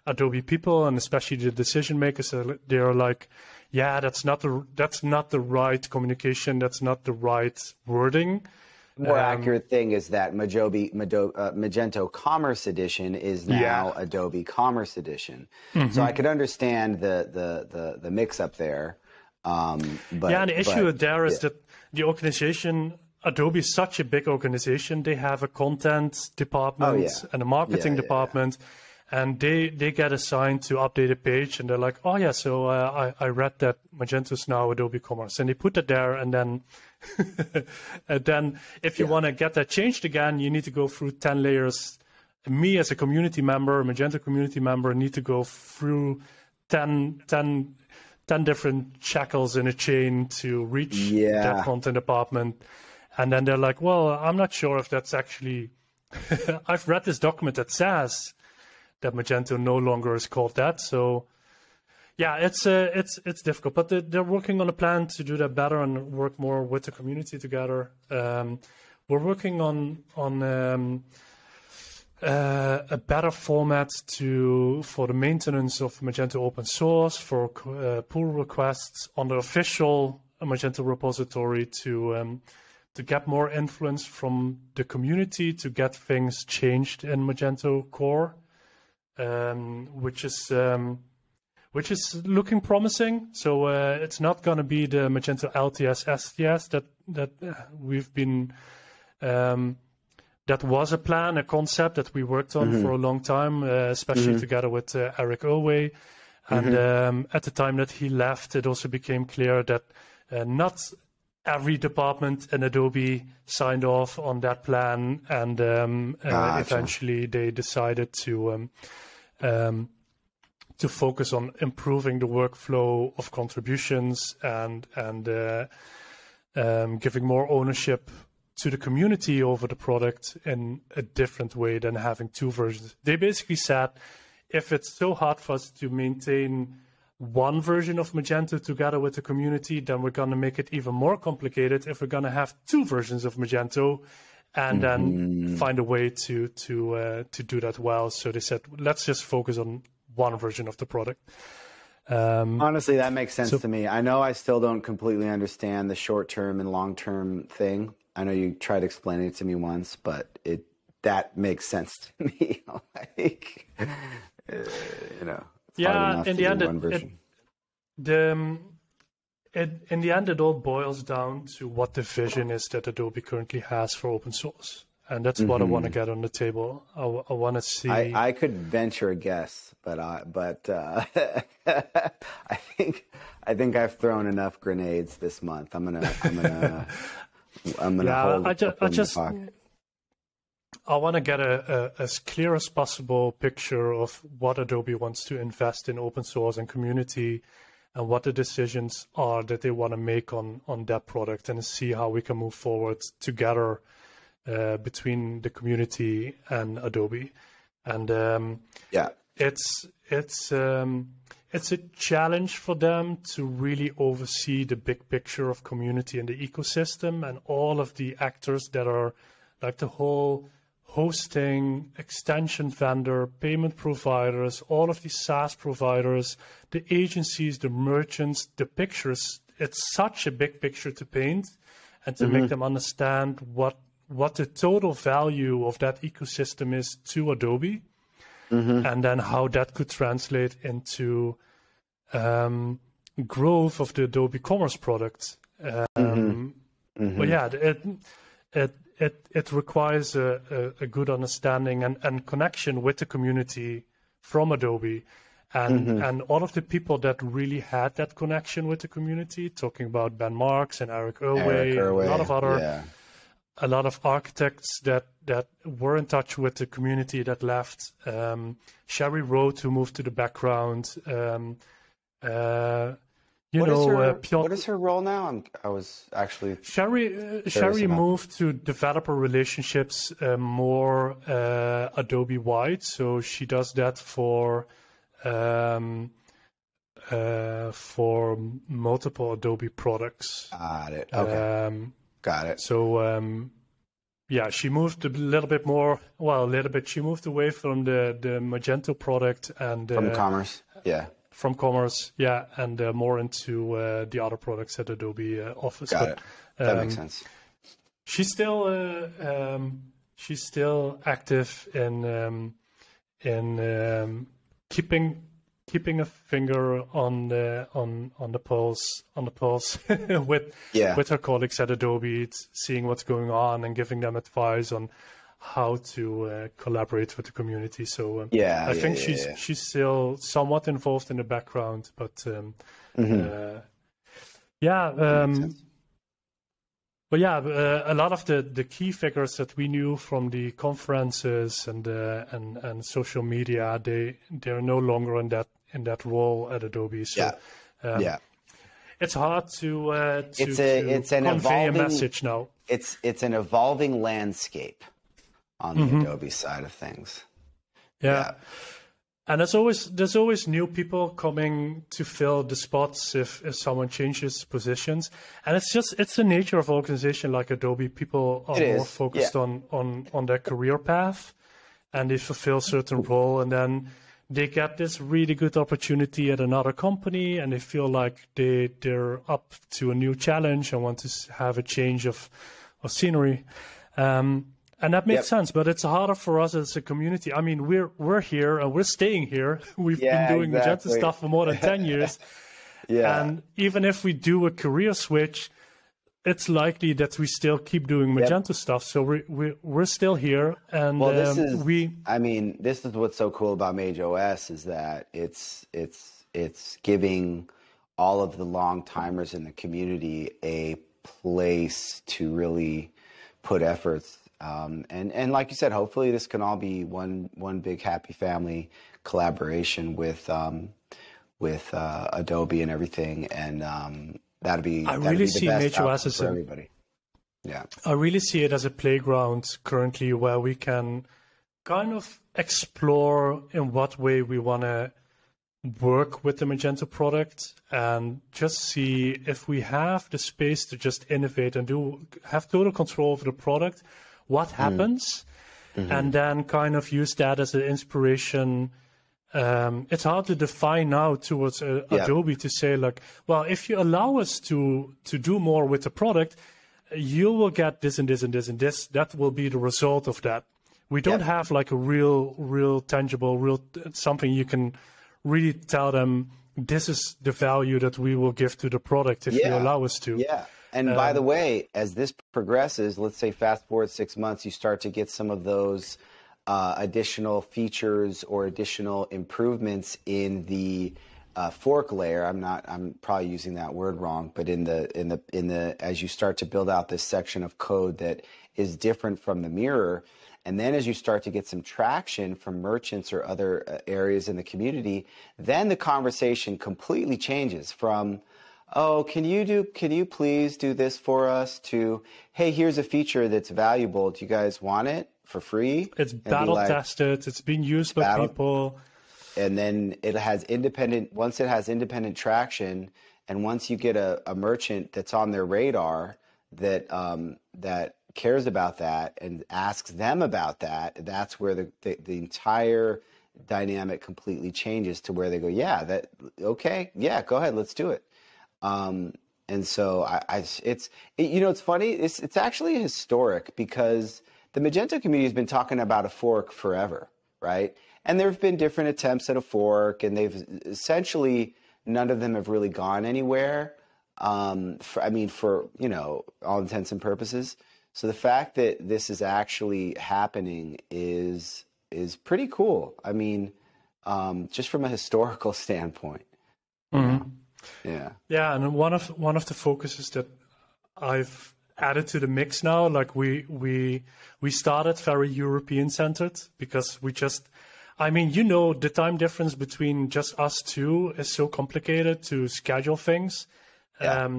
Speaker 2: Adobe people, and especially the decision makers, they're like, yeah, that's not the right communication. That's not the right wording.
Speaker 1: More accurate thing is that Magento Commerce Edition is now Adobe Commerce Edition. So I could understand the mix up there. But
Speaker 2: and the issue there is that the organization, Adobe is such a big organization. They have a content department and a marketing department. And they get assigned to update a page, and they're like, oh yeah, so I read that Magento is now Adobe Commerce, and they put it there, and then and then if you want to get that changed again, you need to go through 10 layers. Me as a community member, a Magento community member, need to go through 10 different shackles in a chain to reach that content department. And then they're like, well, I'm not sure if that's actually I've read this document that says that Magento no longer is called that. So yeah, it's difficult, but they're working on a plan to do that better and work more with the community together. We're working on a better format for the maintenance of Magento open source, for pull requests on the official Magento repository to get more influence from the community to get things changed in Magento core. Which is looking promising. So it's not going to be the Magento LTS STS that we've been. That was a plan, a concept that we worked on for a long time, especially together with Eric Oway. And at the time that he left, it also became clear that not every department in Adobe signed off on that plan, and eventually they decided to focus on improving the workflow of contributions and giving more ownership to the community over the product in a different way than having two versions. They basically said, if it's so hard for us to maintain one version of Magento together with the community, then we're going to make it even more complicated if we're going to have two versions of Magento and then find a way to do that well. So they said, let's just focus on one version of the product.
Speaker 1: Honestly, that makes sense to me. I know I still don't completely understand the short-term and long-term thing. I know you tried explaining it to me once, but that makes sense to me. Like,
Speaker 2: yeah, in the end, in the end, it all boils down to what the vision is that Adobe currently has for open source, and that's what I want to get on the table. I want to see.
Speaker 1: I could venture a guess, but I think I've thrown enough grenades this month. I'm gonna hold.
Speaker 2: I want to get as clear as possible picture of what Adobe wants to invest in open source and community, and what the decisions are that they want to make on that product, and see how we can move forward together between the community and Adobe. And it's a challenge for them to really oversee the big picture of community and the ecosystem and all of the actors that are like the whole hosting, extension vendor, payment providers, all of these SaaS providers, the agencies, the merchants, the pictures. It's such a big picture to paint, and to make them understand what the total value of that ecosystem is to Adobe, and then how that could translate into growth of the Adobe Commerce product. But yeah, it requires a good understanding and connection with the community from Adobe. And all of the people that really had that connection with the community, talking about Ben Marks and Eric Irway, a lot of other, a lot of architects that were in touch with the community that left. Sherry Roth, who moved to the background.
Speaker 1: What is her role now? I was actually
Speaker 2: Sherry moved to developer relationships more Adobe wide, so she does that for multiple Adobe products.
Speaker 1: Got it. Okay. Got it.
Speaker 2: So she moved a little bit more. Well, a little bit. She moved away from the Magento product and
Speaker 1: from Commerce. Yeah.
Speaker 2: From Commerce, and more into the other products at Adobe Office.
Speaker 1: Got it. That makes sense.
Speaker 2: She's still active in keeping a finger on the pulse with her colleagues at Adobe, seeing what's going on and giving them advice on how to collaborate with the community. So I think she's still somewhat involved in the background, but a lot of the key figures that we knew from the conferences and social media, they're no longer in that role at Adobe. So it's hard to convey a message now.
Speaker 1: It's an evolving landscape on the Adobe side of things.
Speaker 2: Yeah. And there's always new people coming to fill the spots if someone changes positions. And it's the nature of an organization like Adobe. People are more focused on their career path, and they fulfill a certain role, and then they get this really good opportunity at another company, and they feel like they're up to a new challenge and want to have a change of scenery. And that makes sense, but it's harder for us as a community. I mean, we're here and we're staying here. We've been doing Magento stuff for more than 10 years. And even if we do a career switch, it's likely that we still keep doing Magento stuff. So we're still here. And
Speaker 1: this is what's so cool about MageOS is that it's giving all of the long timers in the community a place to really put efforts. And like you said, hopefully this can all be one big happy family collaboration with Adobe and everything, and that'd be the best
Speaker 2: MageOS
Speaker 1: as for everybody. Yeah,
Speaker 2: I really see it as a playground currently where we can kind of explore in what way we want to work with the Magento product and just see if we have the space to just innovate and have total control over the product. What happens, and then kind of use that as an inspiration. It's hard to define now towards Adobe to say like, well, if you allow us to do more with the product, you will get this and this and this and this. That will be the result of that. We don't have like a real tangible, something you can really tell them this is the value that we will give to the product if you allow us to.
Speaker 1: Yeah. And by the way, as this progresses, let's say fast forward 6 months, you start to get some of those additional features or additional improvements in the fork layer. I'm probably using that word wrong, but in the as you start to build out this section of code that is different from the mirror, and then as you start to get some traction from merchants or other areas in the community, then the conversation completely changes from, oh, can you please do this for us, to, hey, here's a feature that's valuable. Do you guys want it for free?
Speaker 2: It's battle tested. It's been used by people.
Speaker 1: And then once it has independent traction, and once you get a merchant that's on their radar that cares about that and asks them about that, that's where the entire dynamic completely changes to where they go, go ahead, let's do it. And so it's funny. It's actually historic because the Magento community has been talking about a fork forever, right? And there have been different attempts at a fork, and they've essentially, none of them have really gone anywhere. For all intents and purposes. So the fact that this is actually happening is pretty cool. I mean, just from a historical standpoint.
Speaker 2: Mhm.
Speaker 1: Yeah.
Speaker 2: Yeah, and one of the focuses that I've added to the mix now, like we started very European centered because the time difference between just us two is so complicated to schedule things.
Speaker 1: Yeah.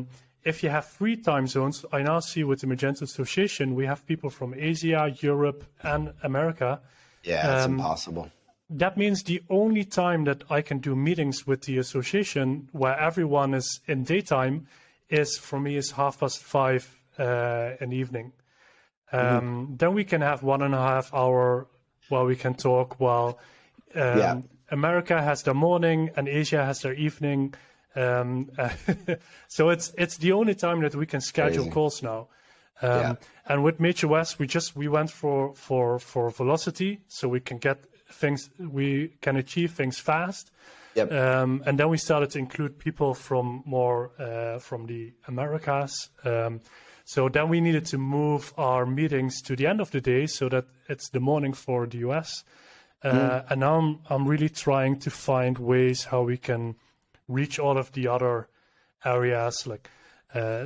Speaker 2: If you have 3 time zones, I now see with the Magento Association, we have people from Asia, Europe, and America.
Speaker 1: Yeah, it's impossible.
Speaker 2: That means the only time that I can do meetings with the association where everyone is in daytime is 5:30 in the evening. Then we can have 1.5 hour while we can talk while America has their morning and Asia has their evening. So it's the only time that we can schedule calls now. And with MageOS, we went for velocity, so we can achieve things fast.
Speaker 1: Yep.
Speaker 2: And then we started to include people from the Americas. So then we needed to move our meetings to the end of the day so that it's the morning for the US. And now I'm really trying to find ways how we can reach all of the other areas like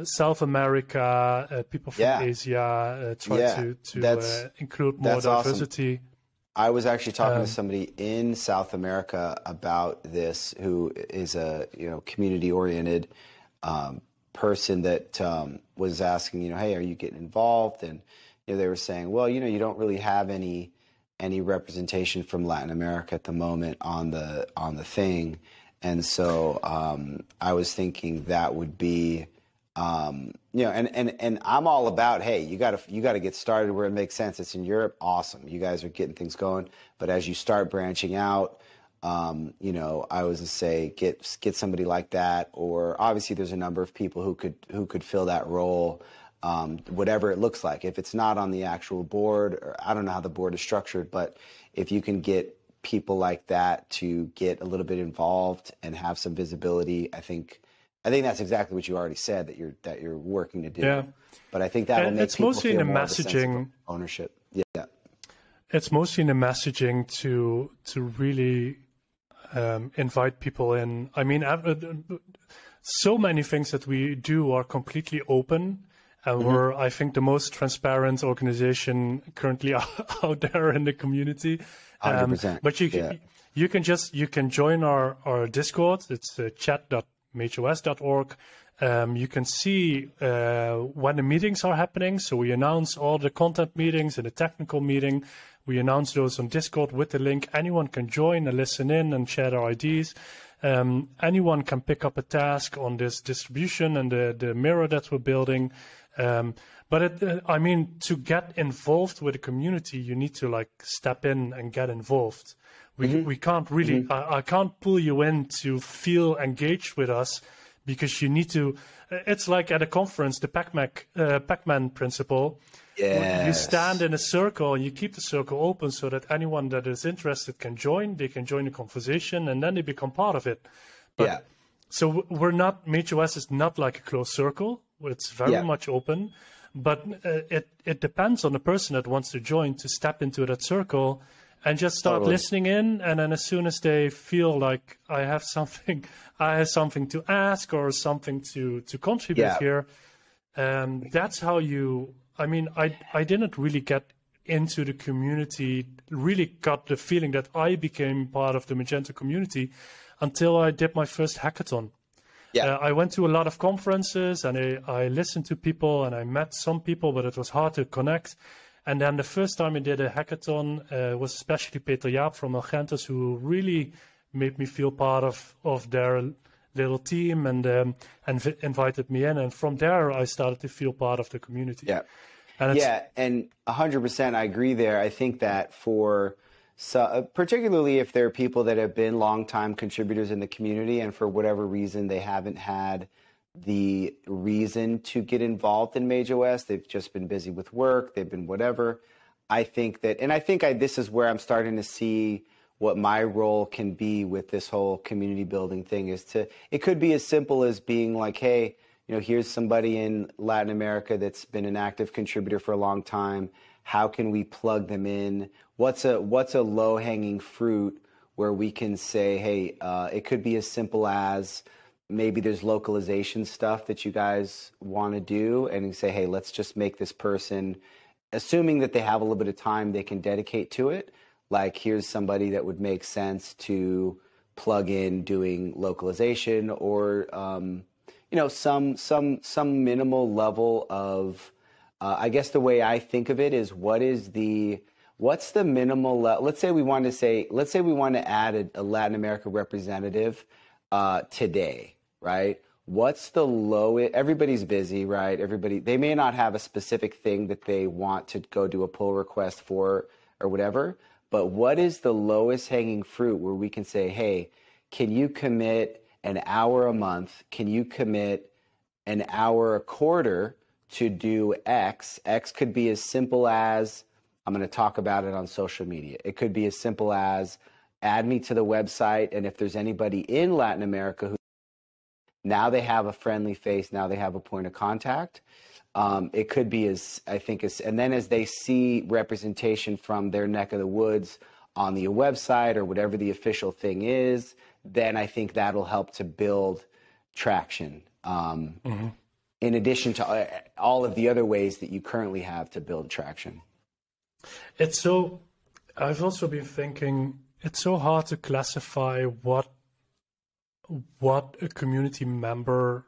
Speaker 2: South America, people from Asia, to include more diversity.
Speaker 1: Awesome. I was actually talking to somebody in South America about this, who is a community-oriented person that was asking, hey, are you getting involved? And they were saying, well, you don't really have any representation from Latin America at the moment on the thing, and so I was thinking that would be. And I'm all about, hey, you gotta get started where it makes sense. It's in Europe, awesome. You guys are getting things going, but as you start branching out, I was to say get somebody like that, or obviously there's a number of people who could fill that role, whatever it looks like. If it's not on the actual board, or I don't know how the board is structured, but if you can get people like that to get a little bit involved and have some visibility, I think that's exactly what you already said that you're working to do.
Speaker 2: Yeah.
Speaker 1: But I think that will make
Speaker 2: it's
Speaker 1: people
Speaker 2: mostly
Speaker 1: feel
Speaker 2: in the
Speaker 1: more of a sense of
Speaker 2: messaging
Speaker 1: ownership. Yeah.
Speaker 2: It's mostly in the messaging to really invite people in. I mean, so many things that we do are completely open, and we're, I think, the most transparent organization currently out there in the community.
Speaker 1: 100%.
Speaker 2: But you can join our Discord. It's chat.mageos.org. You can see when the meetings are happening. So we announce all the content meetings and the technical meeting. We announce those on Discord with the link. Anyone can join and listen in and share their ideas. Anyone can pick up a task on this distribution and the mirror that we're building. But to get involved with the community, you need to step in and get involved. We can't really, I can't pull you in to feel engaged with us, because you need to, it's like at a conference, the Pac-Man principle.
Speaker 1: Yes.
Speaker 2: You stand in a circle and you keep the circle open so that anyone that is interested can join. They can join the conversation and then they become part of it. But, so MageOS is not like a closed circle. It's very much open. But it depends on the person that wants to join to step into that circle and just start listening in, and then as soon as they feel like I have something to ask or something to contribute here, that's how you. I mean, I didn't really get into the community, really got the feeling that I became part of the Magento community until I did my first hackathon. I went to a lot of conferences and I listened to people and I met some people, but it was hard to connect. And then the first time I did a hackathon was especially Peter Jaap from Magento, who really made me feel part of their little team and invited me in. And from there, I started to feel part of the community. And
Speaker 1: 100% I agree there. I think that particularly if there are people that have been longtime contributors in the community and for whatever reason they haven't had the reason to get involved in MageOS, they've just been busy with work, they've been whatever. I think this is where I'm starting to see what my role can be with this whole community building thing. It could be as simple as being like, hey, here's somebody in Latin America that's been an active contributor for a long time. How can we plug them in? What's a low-hanging fruit where we can say, hey, it could be as simple as maybe there's localization stuff that you guys want to do, and you say, hey, let's just make this person, assuming that they have a little bit of time they can dedicate to it. Like, here's somebody that would make sense to plug in doing localization, or some minimal level of. I guess the way I think of it is, what's the minimal level? Let's say we want to add a Latin America representative today, right? What's the lowest? Everybody's busy, right? They may not have a specific thing that they want to go do a pull request for or whatever, but what is the lowest hanging fruit where we can say, hey, can you commit an hour a month? Can you commit an hour a quarter to do X? X could be as simple as, I'm going to talk about it on social media. It could be as simple as, add me to the website, and if there's anybody in Latin America who now they have a friendly face, now they have a point of contact. It could be and then as they see representation from their neck of the woods on the website or whatever the official thing is, then I think that'll help to build traction. In addition to all of the other ways that you currently have to build traction.
Speaker 2: I've also been thinking, it's so hard to classify what a community member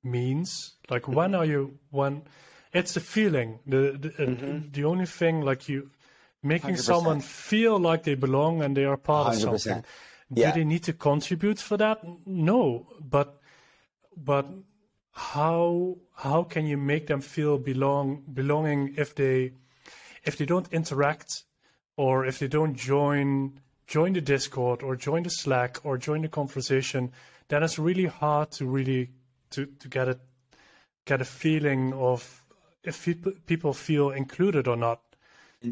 Speaker 2: means. Like, when it's a feeling, the only thing, like, you making 100%. Someone feel like they belong and they are part 100%. Of something. Yeah. Do they need to contribute for that? No, but how can you make them feel belonging if they don't interact, or if they don't join the Discord or join the Slack or join the conversation? Then it's really hard to get a feeling of if people feel included or not.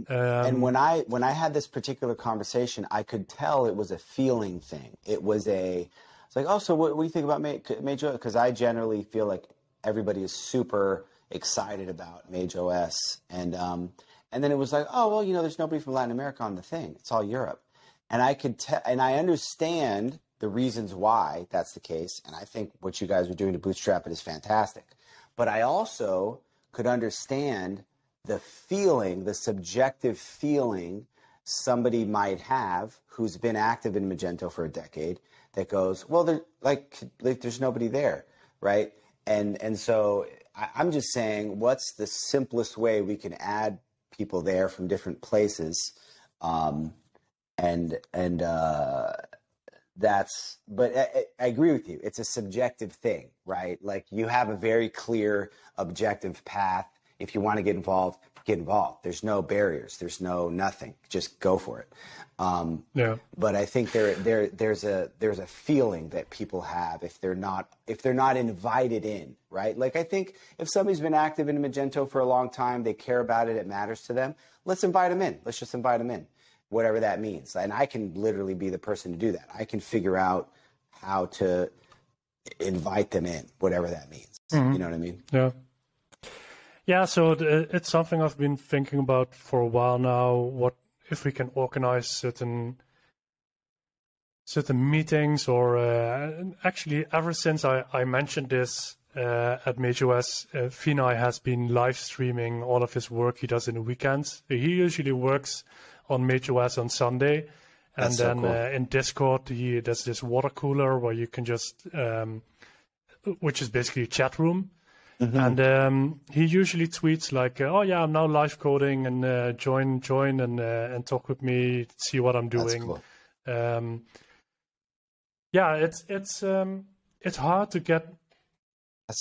Speaker 1: And when I had this particular conversation, I could tell it was a feeling thing. It's like, oh, so what do you think about MageOS? Because I generally feel like everybody is super excited about MageOS, and then it was like, oh, well, there's nobody from Latin America on the thing. It's all Europe, and I could tell, and I understand the reasons why that's the case, and I think what you guys are doing to bootstrap it is fantastic. But I also could understand the feeling, the subjective feeling somebody might have who's been active in Magento for a decade that goes, well, there's nobody there, right? And so I'm just saying, what's the simplest way we can add people there from different places? But I agree with you. It's a subjective thing, right? Like, you have a very clear objective path. If you want to get involved, get involved. There's no barriers. There's no nothing. Just go for it.
Speaker 2: Yeah.
Speaker 1: But I think there's a feeling that people have if they're not invited in, right? Like, I think if somebody's been active in Magento for a long time, they care about it, it matters to them. Let's invite them in. Let's just invite them in, whatever that means. And I can literally be the person to do that. I can figure out how to invite them in, whatever that means. Mm-hmm. You know what I mean?
Speaker 2: Yeah. Yeah, so it's something I've been thinking about for a while now. What if we can organize certain meetings, or actually ever since I mentioned this at MageOS, Vinay has been live streaming all of his work he does in the weekends. He usually works on MageOS on Sunday, and that's then so cool. In Discord he does this water cooler where you can just, which is basically a chat room. Mm-hmm. And he usually tweets like, "Oh yeah, I'm now live coding, and join and talk with me, see what I'm doing." That's cool. Yeah, it's hard to get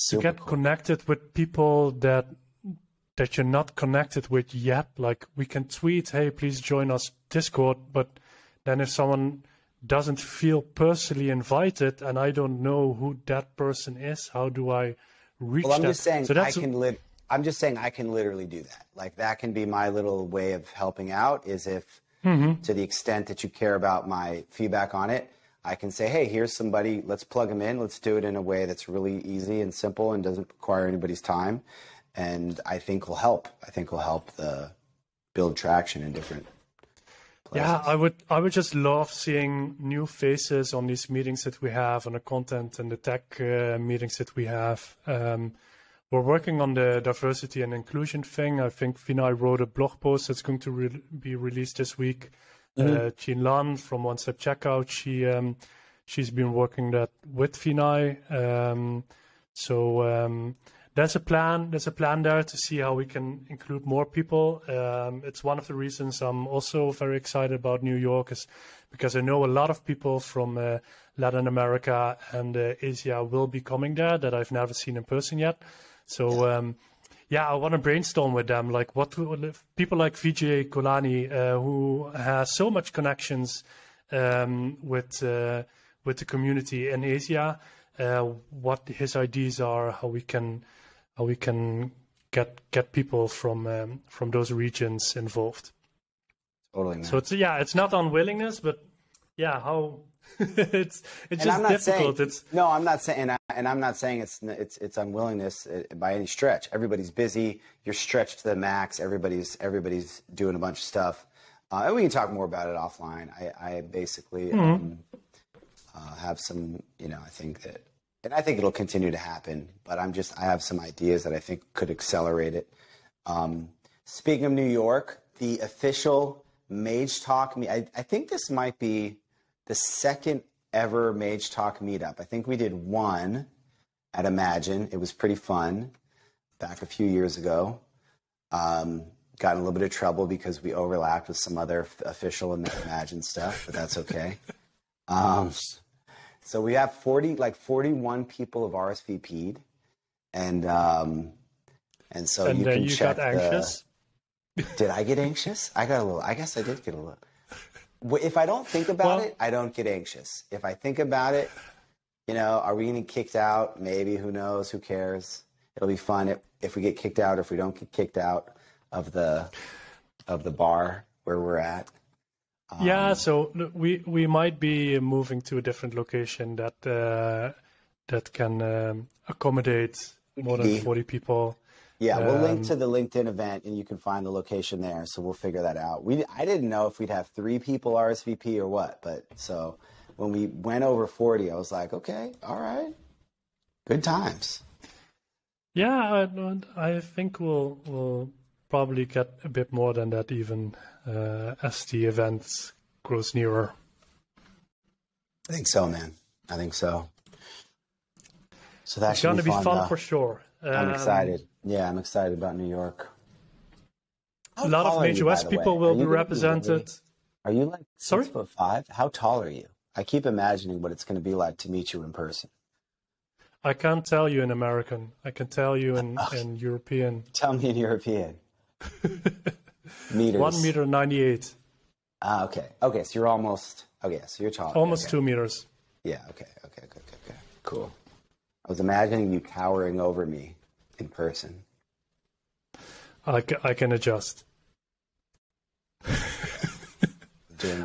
Speaker 2: cool. Connected with people that you're not connected with yet. Like, we can tweet, "Hey, please join us Discord," but then if someone doesn't feel personally invited, and I don't know who that person is, how do I reach
Speaker 1: I'm
Speaker 2: that?
Speaker 1: just saying I'm just saying I can literally do that. Like, that can be my little way of helping out, is if to the extent that you care about my feedback on it, I can say, hey, here's somebody, let's plug them in. Let's do it in a way that's really easy and simple and doesn't require anybody's time. And I think will help. I think will help the build traction in different places.
Speaker 2: Yeah, I would just love seeing new faces on these meetings that we have, on the content and the tech meetings that we have. We're working on the diversity and inclusion thing. I think Vinay wrote a blog post that's going to be released this week. Jean Lan from One Step Checkout, she's been working that with Vinay. There's a plan. There's a plan there to see how we can include more people. It's one of the reasons I'm also very excited about New York, is because I know a lot of people from Latin America and Asia will be coming there that I've never seen in person yet. So I want to brainstorm with them, like people like Vijay Kolani, who has so much connections with the community in Asia. What his ideas are, how we can get people from those regions involved.
Speaker 1: Totally, man.
Speaker 2: So it's not unwillingness, but how it's just difficult.
Speaker 1: I'm not saying it's unwillingness by any stretch. Everybody's busy. You're stretched to the max. Everybody's doing a bunch of stuff, and we can talk more about it offline. I basically have some, I think that. And I think it'll continue to happen, but I have some ideas that I think could accelerate it. Speaking of New York, the official MageTalk I think this might be the second ever MageTalk meetup. I think we did one at Imagine. It was pretty fun back a few years ago. Got in a little bit of trouble because we overlapped with some other official Imagine stuff, but that's okay. So we have 41 people have RSVP'd, and so you can check.
Speaker 2: Got anxious?
Speaker 1: Did I get anxious? I guess I did get a little. If I don't think about it, I don't get anxious. If I think about it, are we going to get kicked out? Maybe. Who knows? Who cares? It'll be fun if we get kicked out, or if we don't get kicked out of the bar where we're at.
Speaker 2: So we might be moving to a different location that can accommodate more than 40 people.
Speaker 1: Yeah, we'll link to the LinkedIn event, and you can find the location there. So we'll figure that out. I didn't know if we'd have 3 people RSVP or what, but so when we went over 40, I was like, okay, all right, good times.
Speaker 2: Yeah, I think we'll probably get a bit more than that even as the event grows nearer.
Speaker 1: I think so, man. I think so. So that's
Speaker 2: going to be fun for sure.
Speaker 1: I'm excited. Yeah, I'm excited about New York.
Speaker 2: A lot of MageOS people will be represented.
Speaker 1: Are you like
Speaker 2: 6'5"?
Speaker 1: How tall are you? I keep imagining what it's going to be like to meet you in person.
Speaker 2: I can't tell you in American. I can tell you in European.
Speaker 1: Tell me in European. Meters.
Speaker 2: 1.98
Speaker 1: m. Okay. Okay, so you're almost. Okay, so you're tall.
Speaker 2: Almost 2 meters.
Speaker 1: Yeah. Okay. Cool. I was imagining you towering over me in person.
Speaker 2: I can adjust.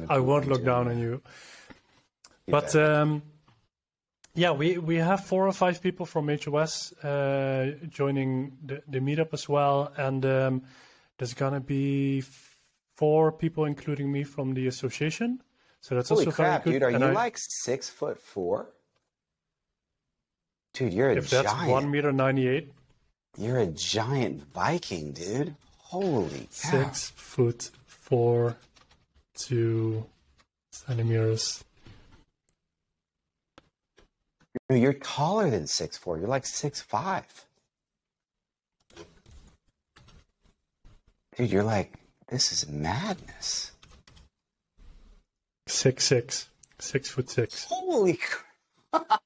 Speaker 2: I won't look down on you. But we have 4 or 5 people from MageOS joining the meetup as well, and there's gonna be 4 people, including me, from the association. So that's
Speaker 1: Holy
Speaker 2: also
Speaker 1: crap,
Speaker 2: very good.
Speaker 1: Dude, are you like 6'4"? Dude, you're a giant.
Speaker 2: If that's 1.98 m.
Speaker 1: You're a giant Viking, dude. Holy cow.
Speaker 2: 6'4", 2 centimeters.
Speaker 1: Dude, you're taller than 6'4". You're like 6'5". Dude, you're like, this is madness.
Speaker 2: 6'6", 6'6".
Speaker 1: Holy crap.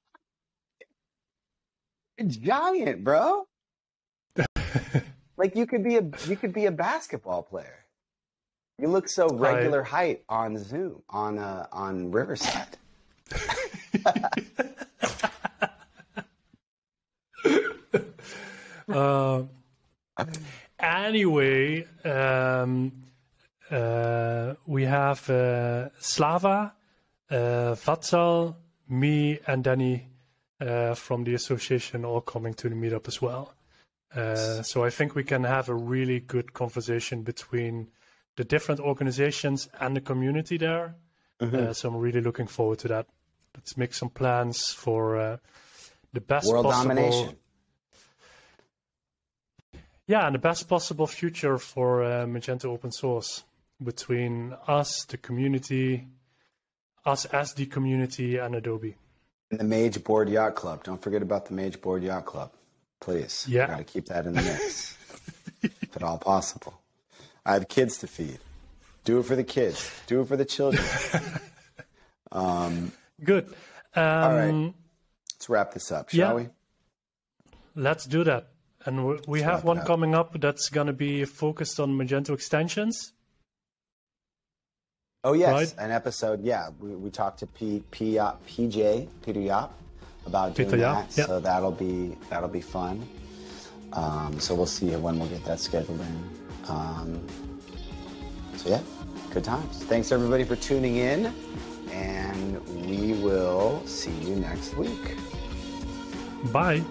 Speaker 1: You're giant, bro. Like you could be a basketball player. You look so regular height on Zoom on Riverside.
Speaker 2: Anyway, we have Slava, Vatsal, me, and Danny from the association all coming to the meetup as well. So I think we can have a really good conversation between the different organizations and the community there. So I'm really looking forward to that. Let's make some plans for the best
Speaker 1: World
Speaker 2: possible
Speaker 1: domination.
Speaker 2: Yeah, and the best possible future for Magento open source between us, the community, us as the community, and Adobe.
Speaker 1: And the Mage Board Yacht Club. Don't forget about the Mage Board Yacht Club. Please.
Speaker 2: Yeah.
Speaker 1: Got to keep that in the mix. If at all possible. I have kids to feed. Do it for the kids. Do it for the children.
Speaker 2: Good.
Speaker 1: All right. Let's wrap this up, shall we?
Speaker 2: Let's do that. And we have one coming up that's going to be focused on Magento extensions.
Speaker 1: Oh, yes.
Speaker 2: Right?
Speaker 1: An episode. Yeah. We talked to Peter Yap about doing that.
Speaker 2: Yeah.
Speaker 1: So that'll be fun. So we'll see when we'll get that scheduled in. So yeah, good times. Thanks everybody for tuning in, and we will see you next week.
Speaker 2: Bye.